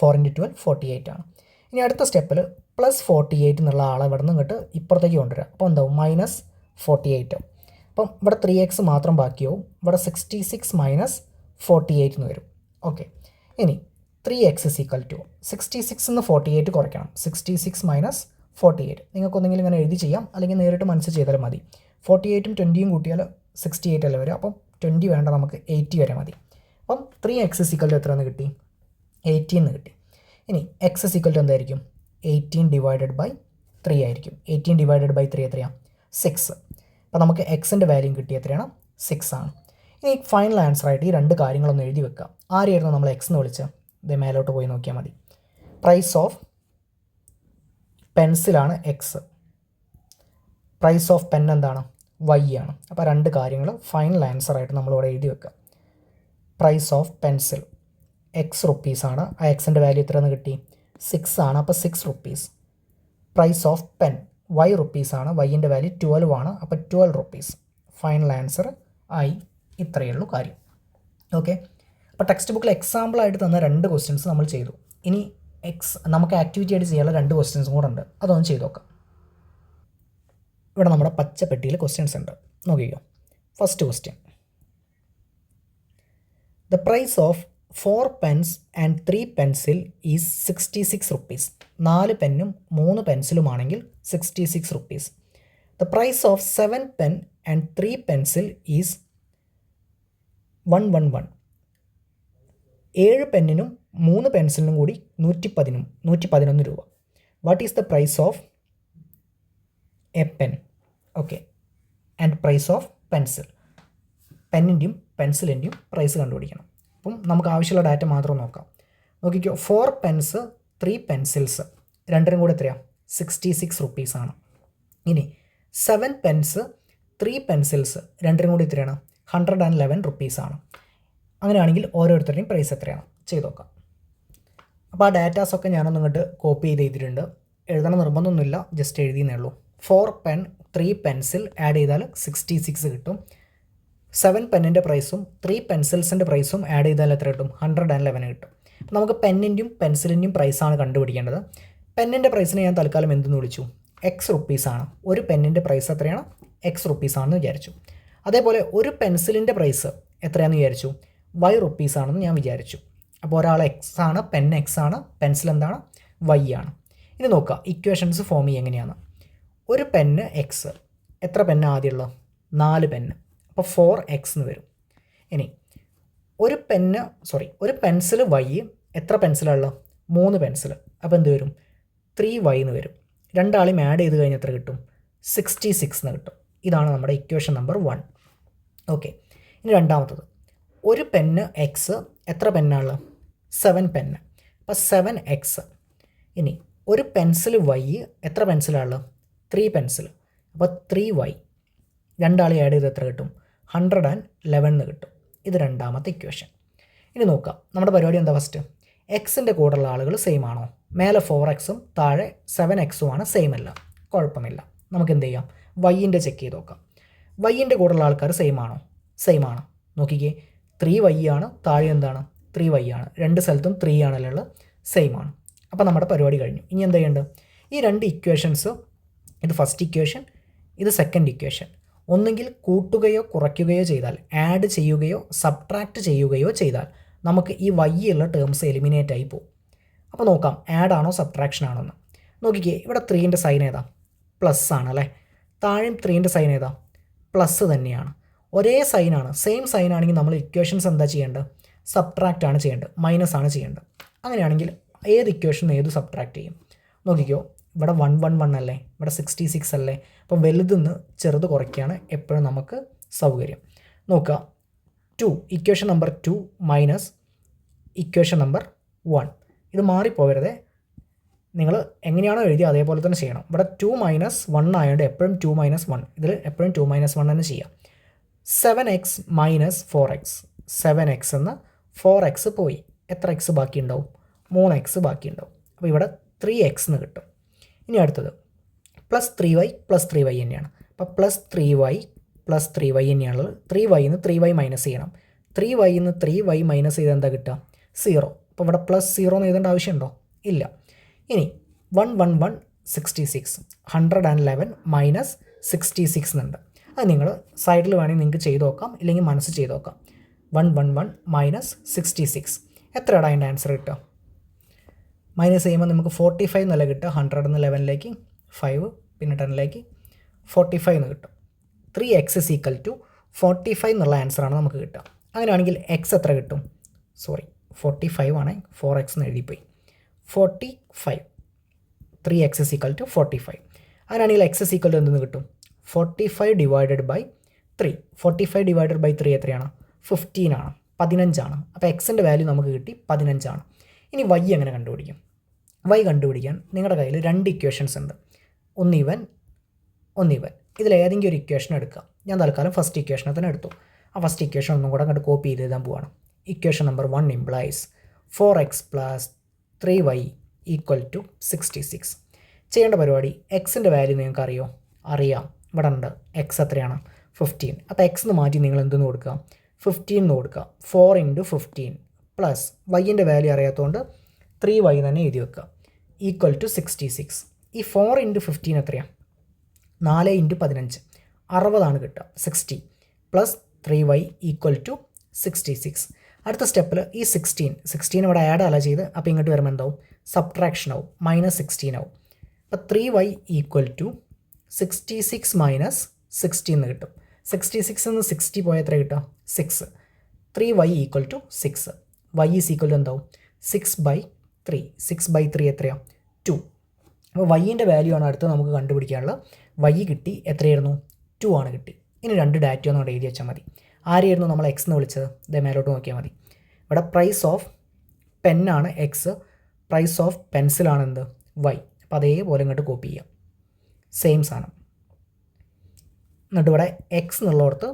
4 ഇൻറ്റു 12 48 ആണ്. ഇനി അടുത്ത സ്റ്റെപ്പിൽ പ്ലസ് 48 എന്നുള്ള ആളെ ഇവിടെ നിന്ന് ഇങ്ങോട്ട് ഇപ്പുറത്തേക്ക് കൊണ്ടുവരാം. അപ്പോൾ എന്താവും? മൈനസ് 48 ആവും. അപ്പം ഇവിടെ 3x മാത്രം ബാക്കിയാവും. ഇവിടെ 66 മൈനസ് 48 എന്ന് വരും. ഓക്കെ. ഇനി 3x ഇസ് ഈക്വൽ ടു 66 എന്ന് 48 കുറയ്ക്കണം. 66 മൈനസ് 48 നിങ്ങൾക്കൊന്നെങ്കിലും ഇങ്ങനെ എഴുതി ചെയ്യാം, അല്ലെങ്കിൽ നേരിട്ട് മനസ്സിൽ ചെയ്താലും മതി. 48ഉം 20യും കൂട്ടിയാൽ 68 അല്ലേ വരും. അപ്പം 20 വേണ്ട, നമുക്ക് 80 വരെ മതി. അപ്പം 3x ഇസ് ഈക്വൽ ടു എത്ര എന്ന് കിട്ടി? 18 എന്ന് കിട്ടി. ഇനി x ഇസ് ഈക്വൽ ടു എന്തായിരിക്കും? 18 ഡിവൈഡഡ് ബൈ 3 ആയിരിക്കും. 18 ഡിവൈഡഡ് ബൈ 3 എത്രയാണ്? 6. അപ്പോൾ നമുക്ക് എക്സിൻ്റെ വാല്യൂ കിട്ടി എത്രയാണ്? 6 ആണ്. ഇനി ഫൈനൽ ആൻസർ ആയിട്ട് ഈ രണ്ട് കാര്യങ്ങളൊന്ന് എഴുതി വെക്കാം. ആരെയായിരുന്നു നമ്മൾ എക്സ് എന്ന് വിളിച്ചത്? ഇത് മേലോട്ട് പോയി നോക്കിയാൽ മതി. പ്രൈസ് ഓഫ് പെൻസിലാണ് എക്സ്, പ്രൈസ് ഓഫ് പെൻ എന്താണ്? വൈ ആണ്. അപ്പോൾ രണ്ട് കാര്യങ്ങൾ ഫൈനൽ ആൻസർ ആയിട്ട് നമ്മളിവിടെ എഴുതി വെക്കാം. പ്രൈസ് ഓഫ് പെൻസിൽ എക്സ് റുപ്പീസാണ്. ആ എക്സിൻ്റെ വാല്യൂ എത്രയെന്ന് കിട്ടി? 6 ആണ്. അപ്പോൾ 6 rupees. Price of pen y റുപ്പീസാണ്. വൈൻ്റെ വാല്യൂ 12 ആണ്. അപ്പോൾ 12 റുപ്പീസ്. ഫൈനൽ ആൻസർ ആയി. ഇത്രയേ ഉള്ളൂ കാര്യം. ഓക്കെ. അപ്പോൾ ടെക്സ്റ്റ് ബുക്കിൽ എക്സാമ്പിളായിട്ട് തന്ന 2 ക്വസ്റ്റ്യൻസ് നമ്മൾ ചെയ്തു. ഇനി നമുക്ക് ആക്ടിവിറ്റി ആയിട്ട് ചെയ്യാനുള്ള 2 ക്വസ്റ്റ്യൻസും കൂടെ ഉണ്ട്. അതൊന്ന് ചെയ്ത് നോക്കാം. ഇവിടെ നമ്മുടെ പച്ച പെട്ടിയിൽ ക്വസ്റ്റ്യൻസ് ഉണ്ട്, നോക്കിക്കോ. First question, the price of 4 pens and 3 pencil is 66 rupees. 4 പെന്നും 3 പെൻസിലുമാണെങ്കിൽ 66 rupees. The price of 7 pen and 3 pencil is 111. 7 പെന്നിനും 3 പെൻസിലിനും കൂടി 111 രൂപ. What is the price of a pen? Okay. And price of pencil. പെന്നിൻ്റെയും പെൻസിലിൻ്റെയും പ്രൈസ് കണ്ടുപിടിക്കണം. അപ്പം നമുക്ക് ആവശ്യമുള്ള ഡാറ്റ മാത്രം നോക്കാം. നോക്കിക്കോ, 4 pens 3 pencils രണ്ടിനും കൂടെ എത്രയാണ്? 66 റുപ്പീസാണ്. ഇനി 7 pens 3 pencils രണ്ടിനും കൂടി എത്രയാണ്? 111 റുപ്പീസാണ്. അങ്ങനെയാണെങ്കിൽ ഓരോരുത്തരുടെയും പ്രൈസ് എത്രയാണ് ചെയ്ത് നോക്കാം. അപ്പോൾ ആ ഡാറ്റാസൊക്കെ ഞാനൊന്നും ഇങ്ങോട്ട് കോപ്പി ചെയ്തിട്ടുണ്ട്. എഴുതണം നിർബന്ധമൊന്നുമില്ല, ജസ്റ്റ് എഴുതിയെന്നേ ഉള്ളൂ. 4 pen 3 pencil ആഡ് ചെയ്താൽ 66 കിട്ടും. 7 പെന്നിൻ്റെ പ്രൈസും 3 പെൻസിൽസിൻ്റെ പ്രൈസും ആഡ് ചെയ്താൽ എത്ര കിട്ടും? 111 കിട്ടും. അപ്പോൾ നമുക്ക് പെന്നിൻ്റെയും പെൻസിലിൻ്റെയും പ്രൈസാണ് കണ്ടുപിടിക്കേണ്ടത്. പെന്നിൻ്റെ പ്രൈസിനെ ഞാൻ തൽക്കാലം എന്തെന്ന് വിളിച്ചു? എക്സ് റുപ്പീസാണ്. ഒരു പെന്നിൻ്റെ പ്രൈസ് എത്രയാണ്? എക്സ് റുപ്പീസാണെന്ന് വിചാരിച്ചു. അതേപോലെ ഒരു പെൻസിലിൻ്റെ പ്രൈസ് എത്രയാണെന്ന് വിചാരിച്ചു? വൈ റുപ്പീസാണെന്ന് ഞാൻ വിചാരിച്ചു. അപ്പോൾ ഒരാൾ എക്സ് ആണ്, പെൻ എക്സ് ആണ്, പെൻസിൽ എന്താണ്? വൈ ആണ്. ഇനി നോക്കുക ഇക്വേഷൻസ് ഫോം ചെയ്യുക എങ്ങനെയാണ്. ഒരു പെന്ന് എക്സ്, എത്ര പെന്ന് ആദ്യമുള്ളത്? 4 പെന്ന്. അപ്പോൾ 4x എന്ന് വരും. ഇനി ഒരു പെൻസിൽ വൈ എത്ര പെൻസിലുള്ളത്? 3 പെൻസിൽ. അപ്പോൾ എന്ത് വരും? 3y എന്ന് വരും. രണ്ടാളെയും ആഡ് ചെയ്ത് കഴിഞ്ഞാൽ എത്ര കിട്ടും? 66 എന്ന് കിട്ടും. ഇതാണ് നമ്മുടെ ഇക്വേഷൻ നമ്പർ 1. ഓക്കെ. ഇനി രണ്ടാമത്തത്, ഒരു പെന്ന് എക്സ് എത്ര പെന്നാണുള്ളത്? 7 പെന്ന്. അപ്പോൾ 7x. ഇനി ഒരു പെൻസിൽ വൈ എത്ര പെൻസിലാണുള്ളത്? 3 പെൻസിൽ. അപ്പോൾ 3y. രണ്ടാളെ ആഡ് ചെയ്ത് എത്ര കിട്ടും? 111 എന്ന് കിട്ടും. ഇത് രണ്ടാമത്തെ ഇക്വേഷൻ. ഇനി നോക്കാം, നമ്മുടെ പരിപാടി എന്താ? ഫസ്റ്റ് എക്സിൻ്റെ കൂടെയുള്ള ആളുകൾ സെയിം ആണോ? മേലെ 4x താഴെ 7x ആണ് സെയിം അല്ല, കുഴപ്പമില്ല. നമുക്ക് എന്ത് ചെയ്യാം? വൈൻ്റെ ചെക്ക് ചെയ്ത് നോക്കാം. വൈൻ്റെ കൂടെയുള്ള ആൾക്കാർ സെയിം ആണോ? സെയിം ആണ്. നോക്കിക്കേ, 3y ആണ്, താഴെ എന്താണ്? 3y ആണ്. രണ്ട് സ്ഥലത്തും 3 ആണല്ലോ ഉള്ളത്, സെയിം ആണ്. അപ്പോൾ നമ്മുടെ പരിപാടി കഴിഞ്ഞു. ഇനി എന്ത് ചെയ്യേണ്ടത്? ഈ രണ്ട് ഇക്വേഷൻസ്, ഇത് ഫസ്റ്റ് ഇക്വേഷൻ, ഇത് സെക്കൻഡ് ഇക്വേഷൻ, ഒന്നുകിൽ കൂട്ടുകയോ കുറയ്ക്കുകയോ ചെയ്താൽ, ആഡ് ചെയ്യുകയോ സബ്ട്രാക്റ്റ് ചെയ്യുകയോ ചെയ്താൽ നമുക്ക് ഈ y ഉള്ള ടേംസ് എലിമിനേറ്റ് ആയി പോകും. അപ്പോൾ നോക്കാം, ആഡ് ആണോ സബ്ട്രാക്ഷൻ ആണോ എന്ന്. നോക്കിക്കേ, ഇവിടെ 3ൻ്റെ സൈൻ ഏതാ? പ്ലസ് ആണ് അല്ലേ. താഴെയും 3ൻ്റെ സൈൻ ഏതാ? പ്ലസ് തന്നെയാണ്. ഒരേ സൈനാണ്, സെയിം സൈൻ ആണെങ്കിൽ നമ്മൾ ഇക്വേഷൻസ് എന്താ ചെയ്യേണ്ടത്? സബ്ട്രാക്റ്റ് ആണ് ചെയ്യേണ്ടത്, മൈനസ് ആണ് ചെയ്യേണ്ടത്. അങ്ങനെയാണെങ്കിൽ ഏത് ഇക്വേഷൻ ഏത് സബ്ട്രാക്റ്റ് ചെയ്യും? നോക്കിക്കോ, ഇവിടെ 111 അല്ലേ, ഇവിടെ 66 അല്ലേ. അപ്പോൾ വലുതെന്ന് ചെറുത് കുറയ്ക്കുകയാണ് എപ്പോഴും നമുക്ക് സൗകര്യം. നോക്കുക, 2 equation number 2 minus equation number 1. ഇത് മാറിപ്പോവരുതേ, നിങ്ങൾ എങ്ങനെയാണോ എഴുതി അതേപോലെ തന്നെ ചെയ്യണം. ഇവിടെ 2 - 1 ആയതുകൊണ്ട് എപ്പോഴും 2 - 1, ഇതിൽ എപ്പോഴും 2 - 1 തന്നെ ചെയ്യാം. 7x - 4x, 7x എന്ന് 4x പോയി, എത്ര x ബാക്കിയുണ്ടാവും? 3x ബാക്കിയുണ്ടാവും. അപ്പോൾ ഇവിടെ 3x എന്ന് കിട്ടും. ഇനി അടുത്തത് പ്ലസ് 3y തന്നെയാണ്. അപ്പോൾ പ്ലസ് 3y തന്നെയാണുള്ളത്. 3y നിന്ന് 3y മൈനസ് ചെയ്യണം. 3y നിന്ന് 3y മൈനസ് ചെയ്ത് എന്താ കിട്ടുക? 0. അപ്പോൾ ഇവിടെ പ്ലസ് 0 എന്ന് എഴുതേണ്ട ആവശ്യമുണ്ടോ? ഇല്ല. ഇനി 111 66, 111 മൈനസ് 66 എന്നുണ്ട്. അത് നിങ്ങൾ സൈഡിൽ വേണമെങ്കിൽ നിങ്ങൾക്ക് ചെയ്ത് നോക്കാം, ഇല്ലെങ്കിൽ മനസ്സ് ചെയ്ത് നോക്കാം. 111 മൈനസ് 66 എത്രയാണ് അതിൻ്റെ ആൻസർ കിട്ടുക? മൈനസ് ചെയ്യുമ്പോൾ നമുക്ക് 45 എന്നല്ല കിട്ടുക. 111ലേക്ക് 5 പിന്നെ 10ലേക്ക് 45 എന്ന് കിട്ടും. 3x is equal to 45 എന്നുള്ള ആൻസറാണ് നമുക്ക് കിട്ടുക. അങ്ങനെയാണെങ്കിൽ എക്സ് എത്ര കിട്ടും? 45 ആണ്, 4x എന്ന് എഴുതിപ്പോയി. 45, 3x is equal to 45. അങ്ങനെയാണെങ്കിൽ എക്സ് is equal to എന്തെന്ന് കിട്ടും? 45 ഡിവൈഡഡ് ബൈ 3. 45 ഡിവൈഡഡ് ബൈ 3 എത്രയാണ്? 15 ആണ്, 15 ആണ്. അപ്പോൾ എക്സിൻ്റെ വാല്യൂ നമുക്ക് കിട്ടി 15 ആണ്. ഇനി y എങ്ങനെ കണ്ടുപിടിക്കും? y കണ്ടുപിടിക്കാൻ നിങ്ങളുടെ കയ്യിൽ 2 ഇക്വേഷൻസ് ഉണ്ട്, ഒന്ന് ഇവൻ. ഇതിലേതെങ്കിലും ഒരു ഇക്വേഷൻ എടുക്കുക. ഞാൻ തൽക്കാലം ഫസ്റ്റ് ഇക്വേഷനെ തന്നെ എടുത്തു. ആ ഫസ്റ്റ് ഇക്വേഷൻ ഒന്നും കൂടെ അങ്ങോട്ട് കോപ്പി ചെയ്ത് എഴുതാൻ പോവാണ്. Equation number 1 implies 4x + 3y = 66. ചെയ്യേണ്ട പരിപാടി, എക്സിൻ്റെ വാല്യൂ നിങ്ങൾക്ക് അറിയാം. ഇവിടെ ഉണ്ട്, എക്സ് എത്രയാണ്? 15. അപ്പോൾ എക്സ് എന്ന് മാറ്റി നിങ്ങൾ എന്തെന്ന് കൊടുക്കുക? 15 എന്ന് കൊടുക്കുക. 4 × 15 പ്ലസ് വൈൻ്റെ വാല്യൂ അറിയാത്തതുകൊണ്ട് 3y തന്നെ എഴുതി വെക്കുക, = 66. ഈ 4 × 15 എത്രയാണ്? 4 × 15 60 കിട്ടുക, 60 പ്ലസ് 3y = 66. അടുത്ത സ്റ്റെപ്പിൽ ഈ 16 ഇവിടെ ആഡ് അല്ല ചെയ്ത്, അപ്പോൾ ഇങ്ങോട്ട് വരുമ്പോൾ എന്താവും? സബ്ട്രാക്ഷൻ ആവും, -16 ആവും. അപ്പോൾ 3y = 66 - 60 എന്ന് കിട്ടും. 66 നിന്ന് 60 പോയാൽ എത്ര കിട്ടുക? 6. 3y = 6. y is equal to എന്താവും? 6/3. 6/3 എത്രയാണ്? 2. അപ്പോൾ വൈൻ്റെ വാല്യൂ ആണ് അടുത്ത് നമുക്ക് കണ്ടുപിടിക്കാനുള്ളത്. y കിട്ടി, എത്രയായിരുന്നു? 2 ആണ് കിട്ടി. ഇനി 2 ഡാറ്റ ഒന്നും എഴുതി വെച്ചാൽ മതി. ആരെയായിരുന്നു നമ്മൾ എക്സ് എന്ന് വിളിച്ചത്? ഇതേ മേലോട്ട് നോക്കിയാൽ മതി. ഇവിടെ പ്രൈസ് ഓഫ് പെന്നാണ് എക്സ്, പ്രൈസ് ഓഫ് പെൻസിലാണ് എന്ത്? y. അപ്പോൾ അതേപോലെ ഇങ്ങോട്ട് കോപ്പി ചെയ്യാം, സെയിം സാധനം. എന്നിട്ട് ഇവിടെ എക്സ് എന്നുള്ളടത്ത്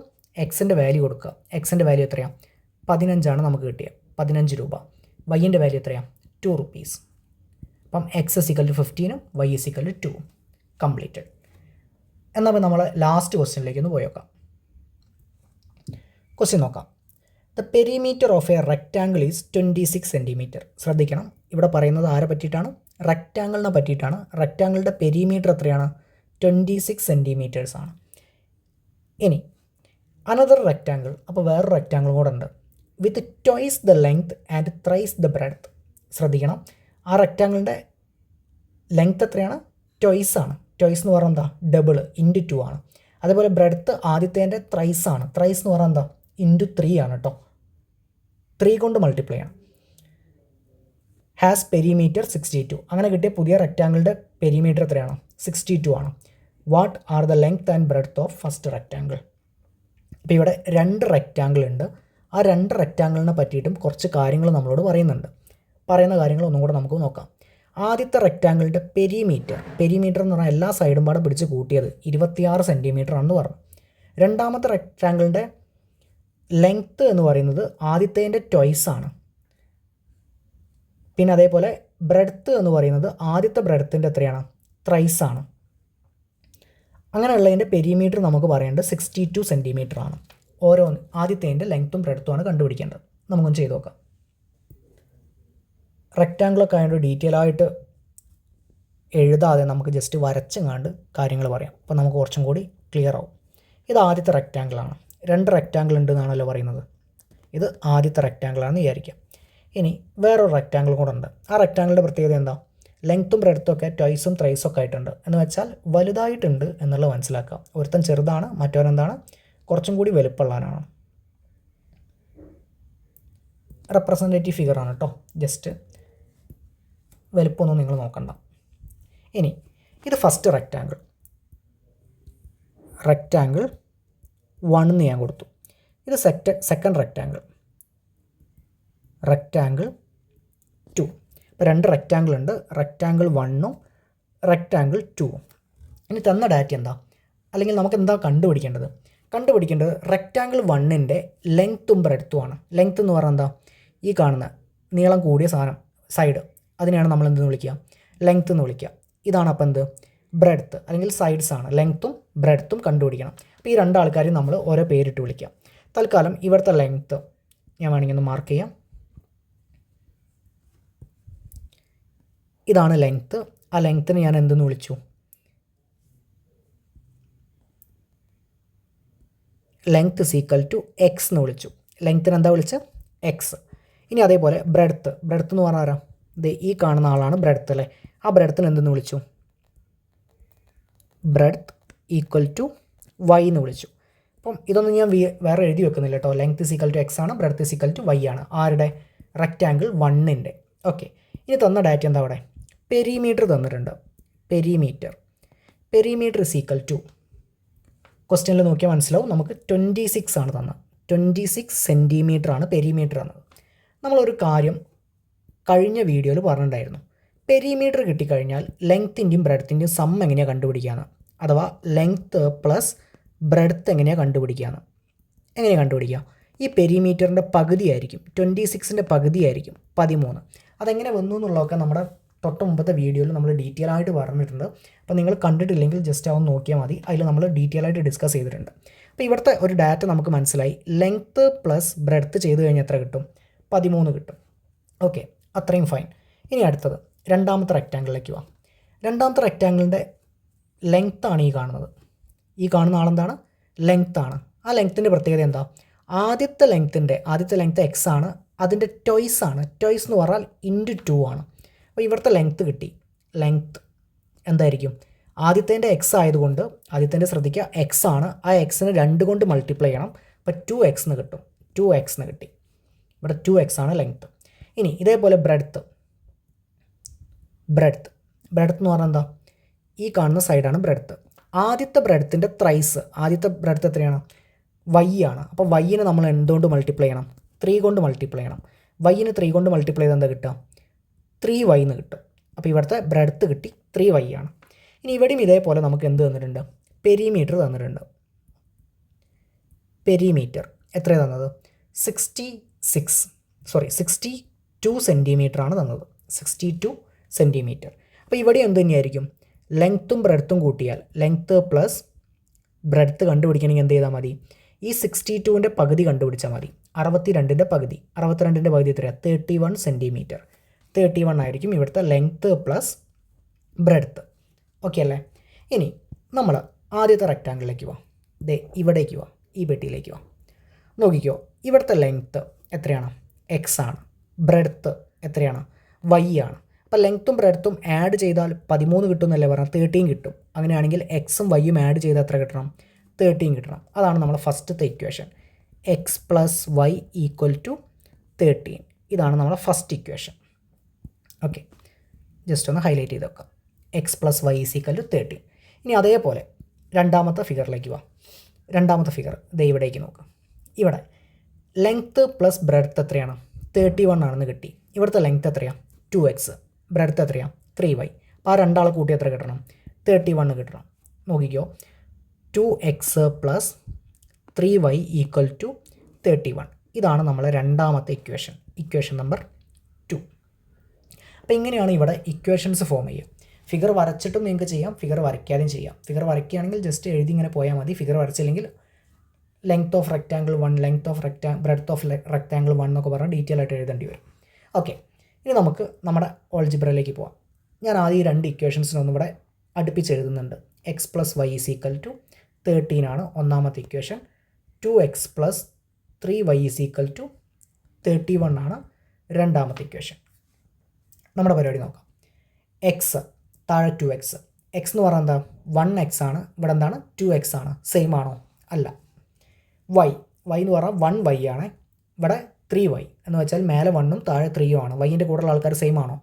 എക്സിൻ്റെ വാല്യൂ കൊടുക്കുക. എക്സിൻ്റെ വാല്യൂ എത്രയാണ്? 15 ആണ് നമുക്ക് കിട്ടിയത്, 15 രൂപ. വൈൻ്റെ വാല്യൂ എത്രയാണ്? 2 rupees. അപ്പം X is equal to 15, y is equal to 2. Completed. എന്നാൽ നമ്മൾ ലാസ്റ്റ് ക്വസ്റ്റ്യനിലേക്ക് ഒന്ന് പോയേക്കാം. ക്വസ്റ്റ്യൻ നോക്കാം. The perimeter of A rectangle is 26 cm. ശ്രദ്ധിക്കണം, ഇവിടെ പറയുന്നത് ആരെ പറ്റിയിട്ടാണ്? റെക്റ്റാങ്കിളിനെ പറ്റിയിട്ടാണ്. റെക്റ്റാങ്കിളിൻ്റെ പെരിമീറ്റർ എത്രയാണ്? 26 cm ആണ്. ഇനി അനദർ റെക്റ്റാങ്കിൾ, അപ്പോൾ വേറൊരു റെക്റ്റാങ്കിൾ കൂടെ ഉണ്ട്, with twice the length and thrice the breadth. ശ്രദ്ധിക്കണം, ആ റെക്റ്റാങ്കിളിൻ്റെ ലെങ്ത് എത്രയാണ്? ട്വൈസ് ആണ്. ട്വൈസ് എന്ന് പറഞ്ഞാൽ എന്താ? ഡബിൾ, × 2 ആണ്. അതേപോലെ ബ്രെഡ്ത്ത് ആദ്യത്തേൻ്റെ ത്രൈസ് ആണ്. ത്രൈസ് എന്ന് പറഞ്ഞാൽ എന്താ? ഇൻറ്റു 3 ആണ് കേട്ടോ. 3 കൊണ്ട് മൾട്ടിപ്ലൈ ചെയ്യണം. Has perimeter 62. അങ്ങനെ കിട്ടിയ പുതിയ റെക്റ്റാങ്കിളിൻ്റെ പെരിമീറ്റർ എത്രയാണ്? 62 ആണ്. What are the length and breadth of first rectangle? ഇപ്പോൾ ഇവിടെ 2 റെക്റ്റാങ്കിൾ ഉണ്ട്. ആ 2 റെക്റ്റാങ്കിളിനെ പറ്റിയിട്ടും കുറച്ച് കാര്യങ്ങൾ നമ്മളോട് പറയുന്നുണ്ട്. പറയുന്ന കാര്യങ്ങൾ ഒന്നും കൂടെ നമുക്ക് നോക്കാം. ആദ്യത്തെ റെക്റ്റാങ്കിളിൻ്റെ പെരിമീറ്റർ എന്ന് പറഞ്ഞാൽ എല്ലാ സൈഡും പാടെ പിടിച്ച് കൂട്ടിയത് 26 സെൻറ്റിമീറ്റർ ആണെന്ന് പറഞ്ഞു. രണ്ടാമത്തെ റെക്റ്റാങ്കിളിൻ്റെ ലെങ്ത്ത് എന്ന് പറയുന്നത് ആദ്യത്തേൻ്റെ ട്വൈസ് ആണ്. പിന്നെ അതേപോലെ ബ്രെഡ്ത്ത് എന്ന് പറയുന്നത് ആദ്യത്തെ ബ്രെഡ്ത്തിൻ്റെ എത്രയാണ്? ത്രൈസ് ആണ്. അങ്ങനെയുള്ളതിൻ്റെ പെരിമീറ്റർ നമുക്ക് പറയേണ്ടത് 62 സെൻറ്റിമീറ്റർ ആണ്. ഓരോന്ന് ആദ്യത്തേൻ്റെ ലെങ്ത്തും ബ്രെഡ്ത്തും ആണ് കണ്ടുപിടിക്കേണ്ടത്. നമുക്കൊന്ന് ചെയ്ത് നോക്കാം. റെക്റ്റാങ്കിളൊക്കെ ആയതുകൊണ്ട് ഡീറ്റെയിൽ ആയിട്ട് എഴുതാതെ നമുക്ക് ജസ്റ്റ് വരച്ചെങ്ങാണ്ട് കാര്യങ്ങൾ പറയാം. അപ്പോൾ നമുക്ക് കുറച്ചും കൂടി ക്ലിയർ ആവും. ഇത് ആദ്യത്തെ റെക്റ്റാങ്കിളാണ്. 2 റെക്റ്റാങ്കിൾ ഉണ്ട് എന്നാണല്ലോ പറയുന്നത്. ഇത് ആദ്യത്തെ റെക്റ്റാങ്കിളാണെന്ന് വിചാരിക്കാം. ഇനി വേറൊരു റെക്റ്റാങ്കിൾ കൂടെ ഉണ്ട്. ആ റെക്റ്റാങ്കിളിൻ്റെ പ്രത്യേകത എന്താ? ലെങ്ത്തും ബ്രെഡ്ത്തും ഒക്കെ ട്വൈസും ത്രൈസും ഒക്കെ ആയിട്ടുണ്ട്. എന്ന് വെച്ചാൽ വലുതായിട്ടുണ്ട് എന്നുള്ളത് മനസ്സിലാക്കാം. ഒരുത്തൻ ചെറുതാണ്, മറ്റവനെന്താണ്? കുറച്ചും കൂടി വലുപ്പമുള്ളവനാണ്. റെപ്രസെൻറ്റേറ്റീവ് ഫിഗറാണ് കേട്ടോ. ജസ്റ്റ് വലുപ്പമൊന്നും നിങ്ങൾ നോക്കണ്ട. ഇനി ഇത് ഫസ്റ്റ് റെക്റ്റാങ്കിൾ 1 എന്ന് ഞാൻ കൊടുത്തു. ഇത് സെക്കൻഡ് റെക്റ്റാങ്കിൾ 2. ഇപ്പോൾ 2 റെക്റ്റാങ്കിൾ ഉണ്ട്. റെക്റ്റാങ്കിൾ 1ഉം റെക്റ്റാങ്കിൾ 2ഉം. ഇനി തന്ന ഡാറ്റ എന്താ? അല്ലെങ്കിൽ നമുക്ക് എന്താ കണ്ടുപിടിക്കേണ്ടത് റെക്റ്റാങ്കിൾ 1ൻ്റെ ലെങ്ത്തും ബ്രെഡ്ത്തുമാണ്. ലെങ്ത്ത് എന്ന് പറഞ്ഞാൽ എന്താ? ഈ കാണുന്ന നീളം കൂടിയ സാധനം സൈഡ്, അതിനെയാണ് നമ്മൾ എന്തെന്ന് വിളിക്കുക? ലെങ്ത്ത് എന്ന് വിളിക്കുക. ഇതാണ് അപ്പം എന്ത്? ബ്രെഡ്ത്ത് അല്ലെങ്കിൽ സൈഡ്സ് ആണ്. ലെങ്ത്തും ബ്രെഡ്ത്തും കണ്ടുപിടിക്കണം. അപ്പോൾ ഈ 2 ആൾക്കാരെയും നമ്മൾ ഓരോ പേരിട്ട് വിളിക്കാം. തൽക്കാലം ഇവിടുത്തെ ലെങ്ത്ത് ഞാൻ വേണമെങ്കിൽ ഒന്ന് മാർക്ക് ചെയ്യാം. ഇതാണ് ലെങ്ത്ത്. ആ ലെങ്ത്തിന് ഞാൻ എന്തെന്ന് വിളിച്ചു? Length is equal to x എന്ന് വിളിച്ചു. ലെങ്ത്തിന് എന്താ വിളിച്ചത്? എക്സ്. ഇനി അതേപോലെ ബ്രെഡ്ത്ത് എന്ന് പറഞ്ഞാൽ ആരാ? ഇത് ഈ കാണുന്ന ആളാണ് ബ്രെഡ്ത്ത് അല്ലേ? ആ ബ്രെഡ്ത്തിന് എന്തെന്ന് വിളിച്ചു? ബ്രെഡ്ത്ത് ഈക്വൽ ടു വൈ എന്ന് വിളിച്ചു. അപ്പം ഇതൊന്നും ഞാൻ വേറെ എഴുതി വെക്കുന്നില്ല കേട്ടോ. Length is equal to x ആണ്, breadth is equal to y ആണ്. ആരുടെ? റെക്റ്റാങ്കിൾ 1ൻ്റെ. ഓക്കെ. ഇനി തന്ന ഡാറ്റ എന്താ? അവിടെ പെരിമീറ്റർ തന്നിട്ടുണ്ട്. പെരിമീറ്റർ ഇസ് ഈക്വൽ ടു, ക്വസ്റ്റ്യനിൽ നോക്കിയാൽ മനസ്സിലാവും, നമുക്ക് 26 ആണ് തന്നത്. 26 സെൻറ്റിമീറ്റർ ആണ് പെരിമീറ്റർ എന്നത്. നമ്മളൊരു കാര്യം കഴിഞ്ഞ വീഡിയോയിൽ പറഞ്ഞിട്ടുണ്ടായിരുന്നു. പെരിമീറ്റർ കിട്ടിക്കഴിഞ്ഞാൽ ലെങ്ത്തിൻ്റെയും ബ്രെഡ്ത്തിൻ്റെയും സം എങ്ങനെയാണ് കണ്ടുപിടിക്കുകയെന്ന്, അഥവാ ലെങ്ത്ത് പ്ലസ് ബ്രെഡ്ത്ത് എങ്ങനെയാണ് കണ്ടുപിടിക്കുകയെന്ന്. എങ്ങനെയാണ് കണ്ടുപിടിക്കുക? ഈ പെരിമീറ്ററിൻ്റെ പകുതിയായിരിക്കും, 26ൻ്റെ പകുതിയായിരിക്കും 13. അതെങ്ങനെ വന്നു എന്നുള്ളതൊക്കെ നമ്മുടെ തൊട്ട് മുമ്പത്തെ വീഡിയോയിൽ നമ്മൾ ഡീറ്റെയിൽ ആയിട്ട് പറഞ്ഞിട്ടുണ്ട്. അപ്പോൾ നിങ്ങൾ കണ്ടിട്ടില്ലെങ്കിൽ ജസ്റ്റ് അവൻ നോക്കിയാൽ മതി. അതിൽ നമ്മൾ ഡീറ്റെയിൽ ആയിട്ട് ഡിസ്കസ് ചെയ്തിട്ടുണ്ട്. അപ്പോൾ ഇവിടുത്തെ ഒരു ഡാറ്റ നമുക്ക് മനസ്സിലായി. ലെങ്ത്ത് പ്ലസ് ബ്രെഡ്ത്ത് ചെയ്ത് കഴിഞ്ഞാൽ എത്ര കിട്ടും? 13 കിട്ടും. ഓക്കെ, അത്രയും ഫൈൻ. ഇനി അടുത്തത് രണ്ടാമത്തെ റെക്റ്റാങ്കിളിലേക്ക് പോവാം. രണ്ടാമത്തെ റെക്റ്റാങ്കിളിൻ്റെ ലെങ്ത്താണ് ഈ കാണുന്നത്. ഈ കാണുന്ന ആളെന്താണ്? ലെങ്ത്താണ്. ആ ലെങ്ത്തിൻ്റെ പ്രത്യേകത എന്താ? ആദ്യത്തെ ലെങ്ത്ത് എക്സ് ആണ്, അതിൻ്റെ ടോയ്സ് ആണ്. ടോയ്സ് എന്ന് പറഞ്ഞാൽ ഇൻറ്റു 2 ആണ്. അപ്പോൾ ഇവിടുത്തെ ലെങ്ത്ത് കിട്ടി. ലെങ്ത്ത് എന്തായിരിക്കും? ആദ്യത്തേൻ്റെ എക്സ് ആയതുകൊണ്ട് ആദ്യത്തേൻ്റെ ശ്രദ്ധിക്കുക എക്സ് ആണ്. ആ എക്സിന് 2 കൊണ്ട് മൾട്ടിപ്ലൈ ചെയ്യണം. അപ്പോൾ 2x എന്ന് കിട്ടും. 2x എന്ന് കിട്ടി. ഇവിടെ 2x ആണ് ലെങ്ത്ത്. ഇനി ഇതേപോലെ ബ്രെഡ്ത്ത് എന്ന് പറഞ്ഞാൽ എന്താ? ഈ കാണുന്ന സൈഡാണ് ബ്രെഡ്ത്ത്. ആദ്യത്തെ ബ്രെഡ്ത്തിൻ്റെ ത്രൈസ്, ആദ്യത്തെ ബ്രെഡ്ത്ത് എത്രയാണ്? y ആണ്. അപ്പോൾ yനെ നമ്മൾ എന്തുകൊണ്ട് മൾട്ടിപ്ലൈ ചെയ്യണം? 3 കൊണ്ട് മൾട്ടിപ്ലൈ ചെയ്യണം. yന് 3 കൊണ്ട് മൾട്ടിപ്ലൈ ചെയ്താൽ എന്താ കിട്ടുക? 3y എന്ന് കിട്ടും. അപ്പോൾ ഇവിടുത്തെ ബ്രെഡ്ത്ത് കിട്ടി 3y ആണ്. ഇനി ഇവിടെയും ഇതേപോലെ നമുക്ക് എന്ത് തന്നിട്ടുണ്ട്? പെരിമീറ്റർ തന്നിട്ടുണ്ട്. പെരിമീറ്റർ എത്രയാണ് തന്നത്? 62 സെൻറ്റിമീറ്റർ ആണ് തന്നത്. 62 സെൻറ്റിമീറ്റർ. അപ്പോൾ ഇവിടെ എന്ത് തന്നെയായിരിക്കും? ലെങ്ത്തും ബ്രെഡ്ത്തും കൂട്ടിയാൽ ലെങ്ത്ത് പ്ലസ് ബ്രെഡ്ത്ത് കണ്ടുപിടിക്കണമെങ്കിൽ എന്ത് ചെയ്താൽ മതി? ഈ 62ൻ്റെ പകുതി കണ്ടുപിടിച്ചാൽ മതി. 62ൻ്റെ പകുതി എത്രയാണ്? 31 സെൻറ്റിമീറ്റർ. 31 ആയിരിക്കും ഇവിടുത്തെ ലെങ്ത്ത് പ്ലസ് ബ്രെഡ്ത്ത്. ഓക്കെ അല്ലേ? ഇനി നമ്മൾ ആദ്യത്തെ റെക്റ്റാങ്കിളിലേക്ക് പോവാം. ഇവിടേക്ക് പോവാം, ഈ പെട്ടിയിലേക്ക് പോവാം. നോക്കിക്കോ, ഇവിടുത്തെ ലെങ്ത്ത് എത്രയാണ്? എക്സ് ആണ്. ബ്രെഡ്ത്ത് എത്രയാണ്? വൈ ആണ്. അപ്പോൾ ലെങ്ത്തും ബ്രെഡ്ത്തും ആഡ് ചെയ്താൽ 13 കിട്ടും എന്നല്ലേ പറഞ്ഞാൽ? 13 കിട്ടും. അങ്ങനെയാണെങ്കിൽ എക്സും വൈയും ആഡ് ചെയ്താൽ എത്ര കിട്ടണം? 13 കിട്ടണം. അതാണ് നമ്മുടെ ഫസ്റ്റത്തെ equation. X plus y equal to 13. ഇതാണ് നമ്മുടെ ഫസ്റ്റ് ഇക്വേഷൻ. ഓക്കെ, ജസ്റ്റ് ഒന്ന് ഹൈലൈറ്റ് ചെയ്ത് വെക്കാം. X plus y is equal to 13. ഇനി അതേപോലെ രണ്ടാമത്തെ ഫിഗറിലേക്ക് പോവാം. രണ്ടാമത്തെ ഫിഗർ ദേ ഇവിടേക്ക് നോക്കാം. ഇവിടെ ലെങ്ത്ത് പ്ലസ് ബ്രെഡ്ത്ത് എത്രയാണ്? 31 ആണെന്ന് കിട്ടി. ഇവിടുത്തെ ലെങ്ത്ത് എത്രയാണ്? 2x. ബ്രെഡ്ത്ത് എത്രയാണ്? 3y. അപ്പോൾ ആ രണ്ടാളെ കൂട്ടി എത്ര കിട്ടണം? 31 കിട്ടണം. നോക്കിക്കോ, 2x plus 3y equal to 31. ഇതാണ് നമ്മളെ രണ്ടാമത്തെ ഇക്വേഷൻ, ഇക്വേഷൻ നമ്പർ 2. അപ്പോൾ ഇങ്ങനെയാണ് ഇവിടെ ഇക്വേഷൻസ് ഫോം ചെയ്യുക. ഫിഗർ വരച്ചിട്ടും നിങ്ങൾക്ക് ചെയ്യാം, ഫിഗർ വരയ്ക്കാതെയും ചെയ്യാം. ഫിഗർ വരയ്ക്കുകയാണെങ്കിൽ ജസ്റ്റ് എഴുതി ഇങ്ങനെ പോയാൽ മതി. ഫിഗർ വരച്ചില്ലെങ്കിൽ length of rectangle 1, length of breadth of rectangle 1 എന്നൊക്കെ പറഞ്ഞാൽ ഡീറ്റെയിൽ ആയിട്ട് എഴുതേണ്ടി വരും. ഓക്കെ, ഇനി നമുക്ക് നമ്മുടെ ഓൾജിബ്രയിലേക്ക് പോവാം. ഞാൻ ആദ്യം ഈ രണ്ട് ഇക്വേഷൻസിനൊന്നും ഇവിടെ അടുപ്പിച്ച് എഴുതുന്നുണ്ട്. X plus y is equal to 13 ആണ് ഒന്നാമത്തെ equation. 2x plus 3y is equal to 31 ആണ് രണ്ടാമത്തെ ഇക്വേഷൻ. നമ്മുടെ പരിപാടി നോക്കാം. എക്സ് താഴെ 2x. എക്സ് എന്ന് പറഞ്ഞാൽ എന്താ? 1x ആണ്. ഇവിടെ എന്താണ്? 2x ആണ്. സെയിം ആണോ? അല്ല. വൈ എന്ന് പറഞ്ഞാൽ 1y ആണ്. ഇവിടെ 3y എന്ന് വെച്ചാൽ മേലെ 1ഉം താഴെ 3ഉം ആണ്. വൈൻ്റെ കൂടെയുള്ള ആൾക്കാർ സെയിം ആണോ?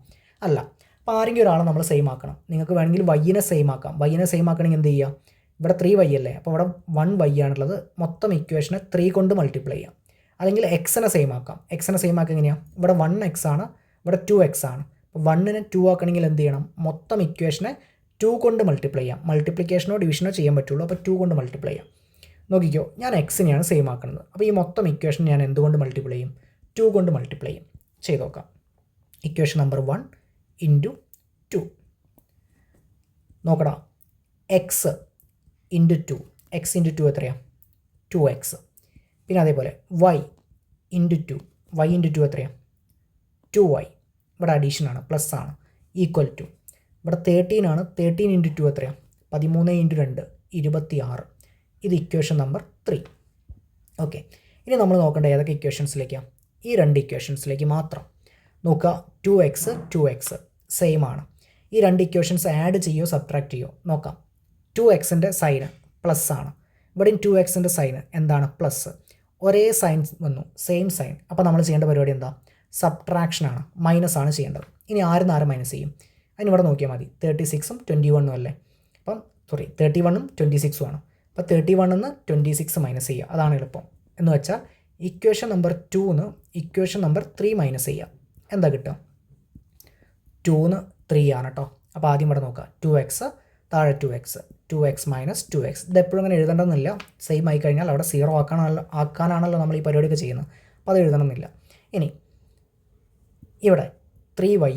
അല്ല. അപ്പോൾ ആരെങ്കിലും ഒരാളെ നമ്മൾ സെയിം ആക്കണം. നിങ്ങൾക്ക് വേണമെങ്കിൽ വൈനെ സെയിം ആക്കാം. വൈനെ സെയിം ആക്കണമെങ്കിൽ എന്ത് ചെയ്യുക? ഇവിടെ 3y അല്ലേ, അപ്പോൾ ഇവിടെ 1y ആണുള്ളത്. മൊത്തം ഇക്വേഷനെ 3 കൊണ്ട് മൾട്ടിപ്ലൈ ചെയ്യാം. അല്ലെങ്കിൽ എക്സിനെ സെയിം ആക്കാം. എക്സിനെ സെയിം ആക്കുക എങ്ങനെയാണ്? ഇവിടെ 1x ആണ്, ഇവിടെ 2x ആണ്. അപ്പോൾ 1നെ 2 ആക്കണമെങ്കിൽ എന്ത് ചെയ്യണം? മൊത്തം ഇക്വേഷനെ 2 കൊണ്ട് മൾട്ടിപ്ലൈ ചെയ്യാം. മൾട്ടിപ്ലിക്കേഷനോ ഡിവിഷനോ ചെയ്യാൻ പറ്റുള്ളൂ. അപ്പോൾ 2 കൊണ്ട് മൾട്ടിപ്ലൈ ചെയ്യാം. നോക്കിക്കോ, ഞാൻ എക്സിനെയാണ് സെയിം ആക്കുന്നത്. അപ്പോൾ ഈ മൊത്തം ഇക്വേഷൻ ഞാൻ എന്തുകൊണ്ട് മൾട്ടിപ്ലൈ ചെയ്യും? 2 കൊണ്ട് മൾട്ടിപ്ലൈ ചെയ്യും. ചെയ്ത് നോക്കാം. Equation number 1 into 2. നോക്കടാ, എക്സ് ഇൻറ്റു 2. എക്സ് ഇൻറ്റു 2 എത്രയാണ്? 2x. പിന്നെ അതേപോലെ വൈ ഇൻറ്റു 2. വൈ ഇൻറ്റു 2 എത്രയാണ്? 2y. ഇവിടെ അഡീഷനാണ്, പ്ലസ് ആണ്, ഈക്വൽ ടു. ഇവിടെ 13 ആണ്. 13 ഇൻറ്റു 2 എത്രയാണ്? 13 ഇൻറ്റു 2 26. ഇത് ഇക്വേഷൻ നമ്പർ 3. ഓക്കെ, ഇനി നമ്മൾ നോക്കേണ്ട ഏതൊക്കെ ഇക്വേഷൻസിലേക്കാണ്? ഈ രണ്ട് ഇക്വേഷൻസിലേക്ക് മാത്രം നോക്കുക. 2x സെയിം ആണ്. ഈ രണ്ട് ഇക്വേഷൻസ് ആഡ് ചെയ്യോ സബ്ട്രാക്ട് ചെയ്യോ നോക്കാം. 2xൻ്റെ സൈന് പ്ലസ് ആണ്. ഇവിടെയും 2xൻ്റെ സൈന് എന്താണ്? പ്ലസ്. ഒരേ സൈൻ വന്നു, സെയിം സൈൻ. അപ്പോൾ നമ്മൾ ചെയ്യേണ്ട പരിപാടി എന്താ? സബ്ട്രാക്ഷനാണ്, മൈനസ് ആണ് ചെയ്യേണ്ടത്. ഇനി ആരും മൈനസ് ചെയ്യും? അതിനിവിടെ നോക്കിയാൽ മതി. 36ഉം 21ഉം അല്ലേ? അപ്പം 31ഉം 26ഉം ആണ്. അപ്പോൾ 31ന്ന് 26 മൈനസ് ചെയ്യുക. അതാണ് എളുപ്പം. എന്ന് വെച്ചാൽ ഇക്വേഷൻ നമ്പർ 2ന്ന് ഇക്വേഷൻ നമ്പർ 3 മൈനസ് ചെയ്യുക. എന്താ കിട്ടുക? 2ന്ന് 3 ആണ് കേട്ടോ. അപ്പോൾ ആദ്യം ഇവിടെ നോക്കുക. 2x താഴെ 2x മൈനസ് 2x. ഇതെപ്പോഴും അങ്ങനെ എഴുതേണ്ടതെന്നില്ല. സെയിം ആയി കഴിഞ്ഞാൽ അവിടെ 0 ആക്കാനാണല്ലോ നമ്മൾ ഈ പരിപാടിയൊക്കെ ചെയ്യുന്നത്. അപ്പോൾ അത് എഴുതണമെന്നില്ല. ഇനി ഇവിടെ 3y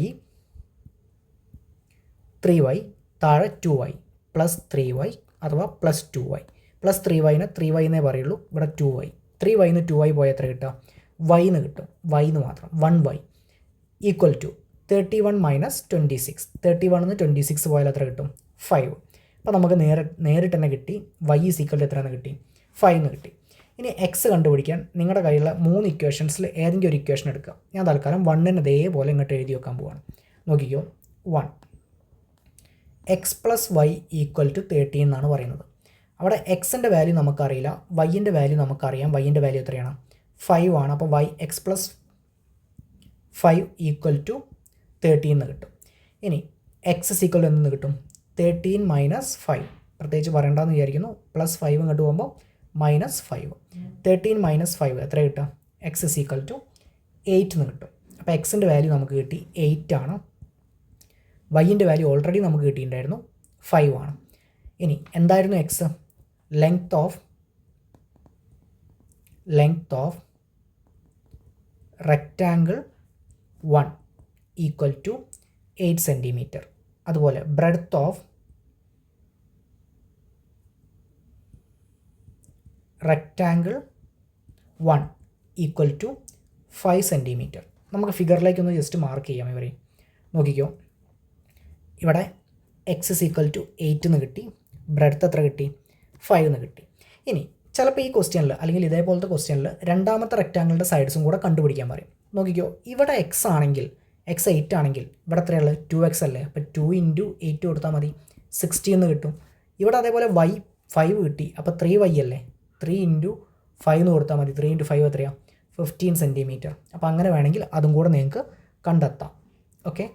താഴെ 2y പ്ലസ് 3y അഥവാ പ്ലസ് 2y. പ്ലസ് 3yനെ 3y എന്നേ പറയുള്ളൂ. ഇവിടെ 2y. 3yന്ന് 2y പോയാൽ എത്ര കിട്ടുക? വൈന്ന് കിട്ടും. വൈന്ന് മാത്രം 1y ഈക്വൽ ടു 31 മൈനസ് 26. 31ന്ന് 26 പോയാൽ എത്ര കിട്ടും? 5. അപ്പോൾ നമുക്ക് നേരിട്ട് തന്നെ കിട്ടി. y ഈസ് ഈക്വൽ ടു എത്രയെന്ന് കിട്ടി? 5 എന്ന് കിട്ടി. ഇനി എക്സ് കണ്ടുപിടിക്കാൻ നിങ്ങളുടെ കയ്യിലുള്ള 3 ഇക്വേഷൻസിൽ ഏതെങ്കിലും ഒരു ഇക്വേഷൻ എടുക്കുക. ഞാൻ തൽക്കാലം 1ന് ഇതേപോലെ ഇങ്ങോട്ട് എഴുതി വെക്കാൻ പോവാണ്. നോക്കിക്കോ, 1 x plus y equal to 13 എന്നാണ് പറയുന്നത്. അവിടെ എക്സിൻ്റെ വാല്യൂ നമുക്കറിയില്ല, വൈൻ്റെ വാല്യൂ നമുക്കറിയാം. വൈൻ്റെ വാല്യൂ എത്രയാണ്? 5 ആണ്. അപ്പോൾ എക്സ് പ്ലസ് 5 ഈക്വൽ ടു 13 എന്ന് കിട്ടും. ഇനി എക്സ് ഈക്വൽ ടു എന്ന് കിട്ടും? 13 മൈനസ് 5. പ്രത്യേകിച്ച് പറയേണ്ടതെന്ന് വിചാരിക്കുന്നു. പ്ലസ് 5 ഇങ്ങോട്ട് പോകുമ്പോൾ മൈനസ് 5. 13 മൈനസ് 5 എത്ര കിട്ടുക? എക്സ് ഇസ് ഈക്വൽ ടു 8 എന്ന് കിട്ടും. അപ്പോൾ എക്സിൻ്റെ വാല്യൂ നമുക്ക് കിട്ടി 8 ആണ്. വൈൻ്റെ വാല്യൂ ഓൾറെഡി നമുക്ക് കിട്ടിയിട്ടുണ്ടായിരുന്നു, 5 ആണ്. ഇനി എന്തായിരുന്നു x? Length of rectangle 1 equal to 8 centimetre. അതുപോലെ breadth of rectangle 1 equal to 5 centimetre. നമുക്ക് ഫിഗറിലേക്കൊന്ന് ജസ്റ്റ് മാർക്ക് ചെയ്യാം. ഇവരെ നോക്കിക്കോ, ഇവിടെ എക്സ് ഇസ് ഈക്വൽ ടു 8 എന്ന് കിട്ടി. ബ്രെഡ്ത്ത് എത്ര കിട്ടി? 5 എന്ന് കിട്ടി. ഇനി ചിലപ്പോൾ ഈ ക്വസ്റ്റ്യനിൽ അല്ലെങ്കിൽ ഇതേപോലത്തെ ക്വസ്റ്റ്യനിൽ രണ്ടാമത്തെ റെക്റ്റാങ്കിളിൻ്റെ സൈഡ്സും കൂടെ കണ്ടുപിടിക്കാൻ പറയും. നോക്കിക്കോ, ഇവിടെ എക്സ് ആണെങ്കിൽ എക്സ് 8 ആണെങ്കിൽ ഇവിടെ എത്രയുള്ളത്? 2x അല്ലേ? അപ്പോൾ 2 ഇൻറ്റു 8 കൊടുത്താൽ മതി, 60 എന്ന് കിട്ടും. ഇവിടെ അതേപോലെ y 5 കിട്ടി. അപ്പോൾ 3y അല്ലേ? 3 ഇൻറ്റു 5 എന്ന് കൊടുത്താൽ മതി. 3 × 5 എത്രയാണ്? 15 സെൻറ്റിമീറ്റർ. അപ്പോൾ അങ്ങനെ വേണമെങ്കിൽ അതും കൂടെ നിങ്ങൾക്ക് കണ്ടെത്താം. ഓക്കെ,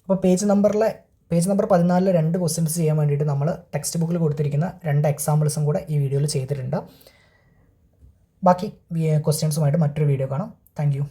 അപ്പോൾ പേജ് നമ്പർ 14 2 ക്വസ്റ്റ്യൻസ് ചെയ്യാൻ വേണ്ടിയിട്ട് നമ്മൾ ടെക്സ്റ്റ് ബുക്കിൽ കൊടുത്തിരിക്കുന്ന 2 എക്സാമ്പിൾസും കൂടെ ഈ വീഡിയോയിൽ ചെയ്തിട്ടുണ്ട്. ബാക്കി ക്വസ്റ്റ്യൻസുമായിട്ട് മറ്റൊരു വീഡിയോ കാണാം. Thank you.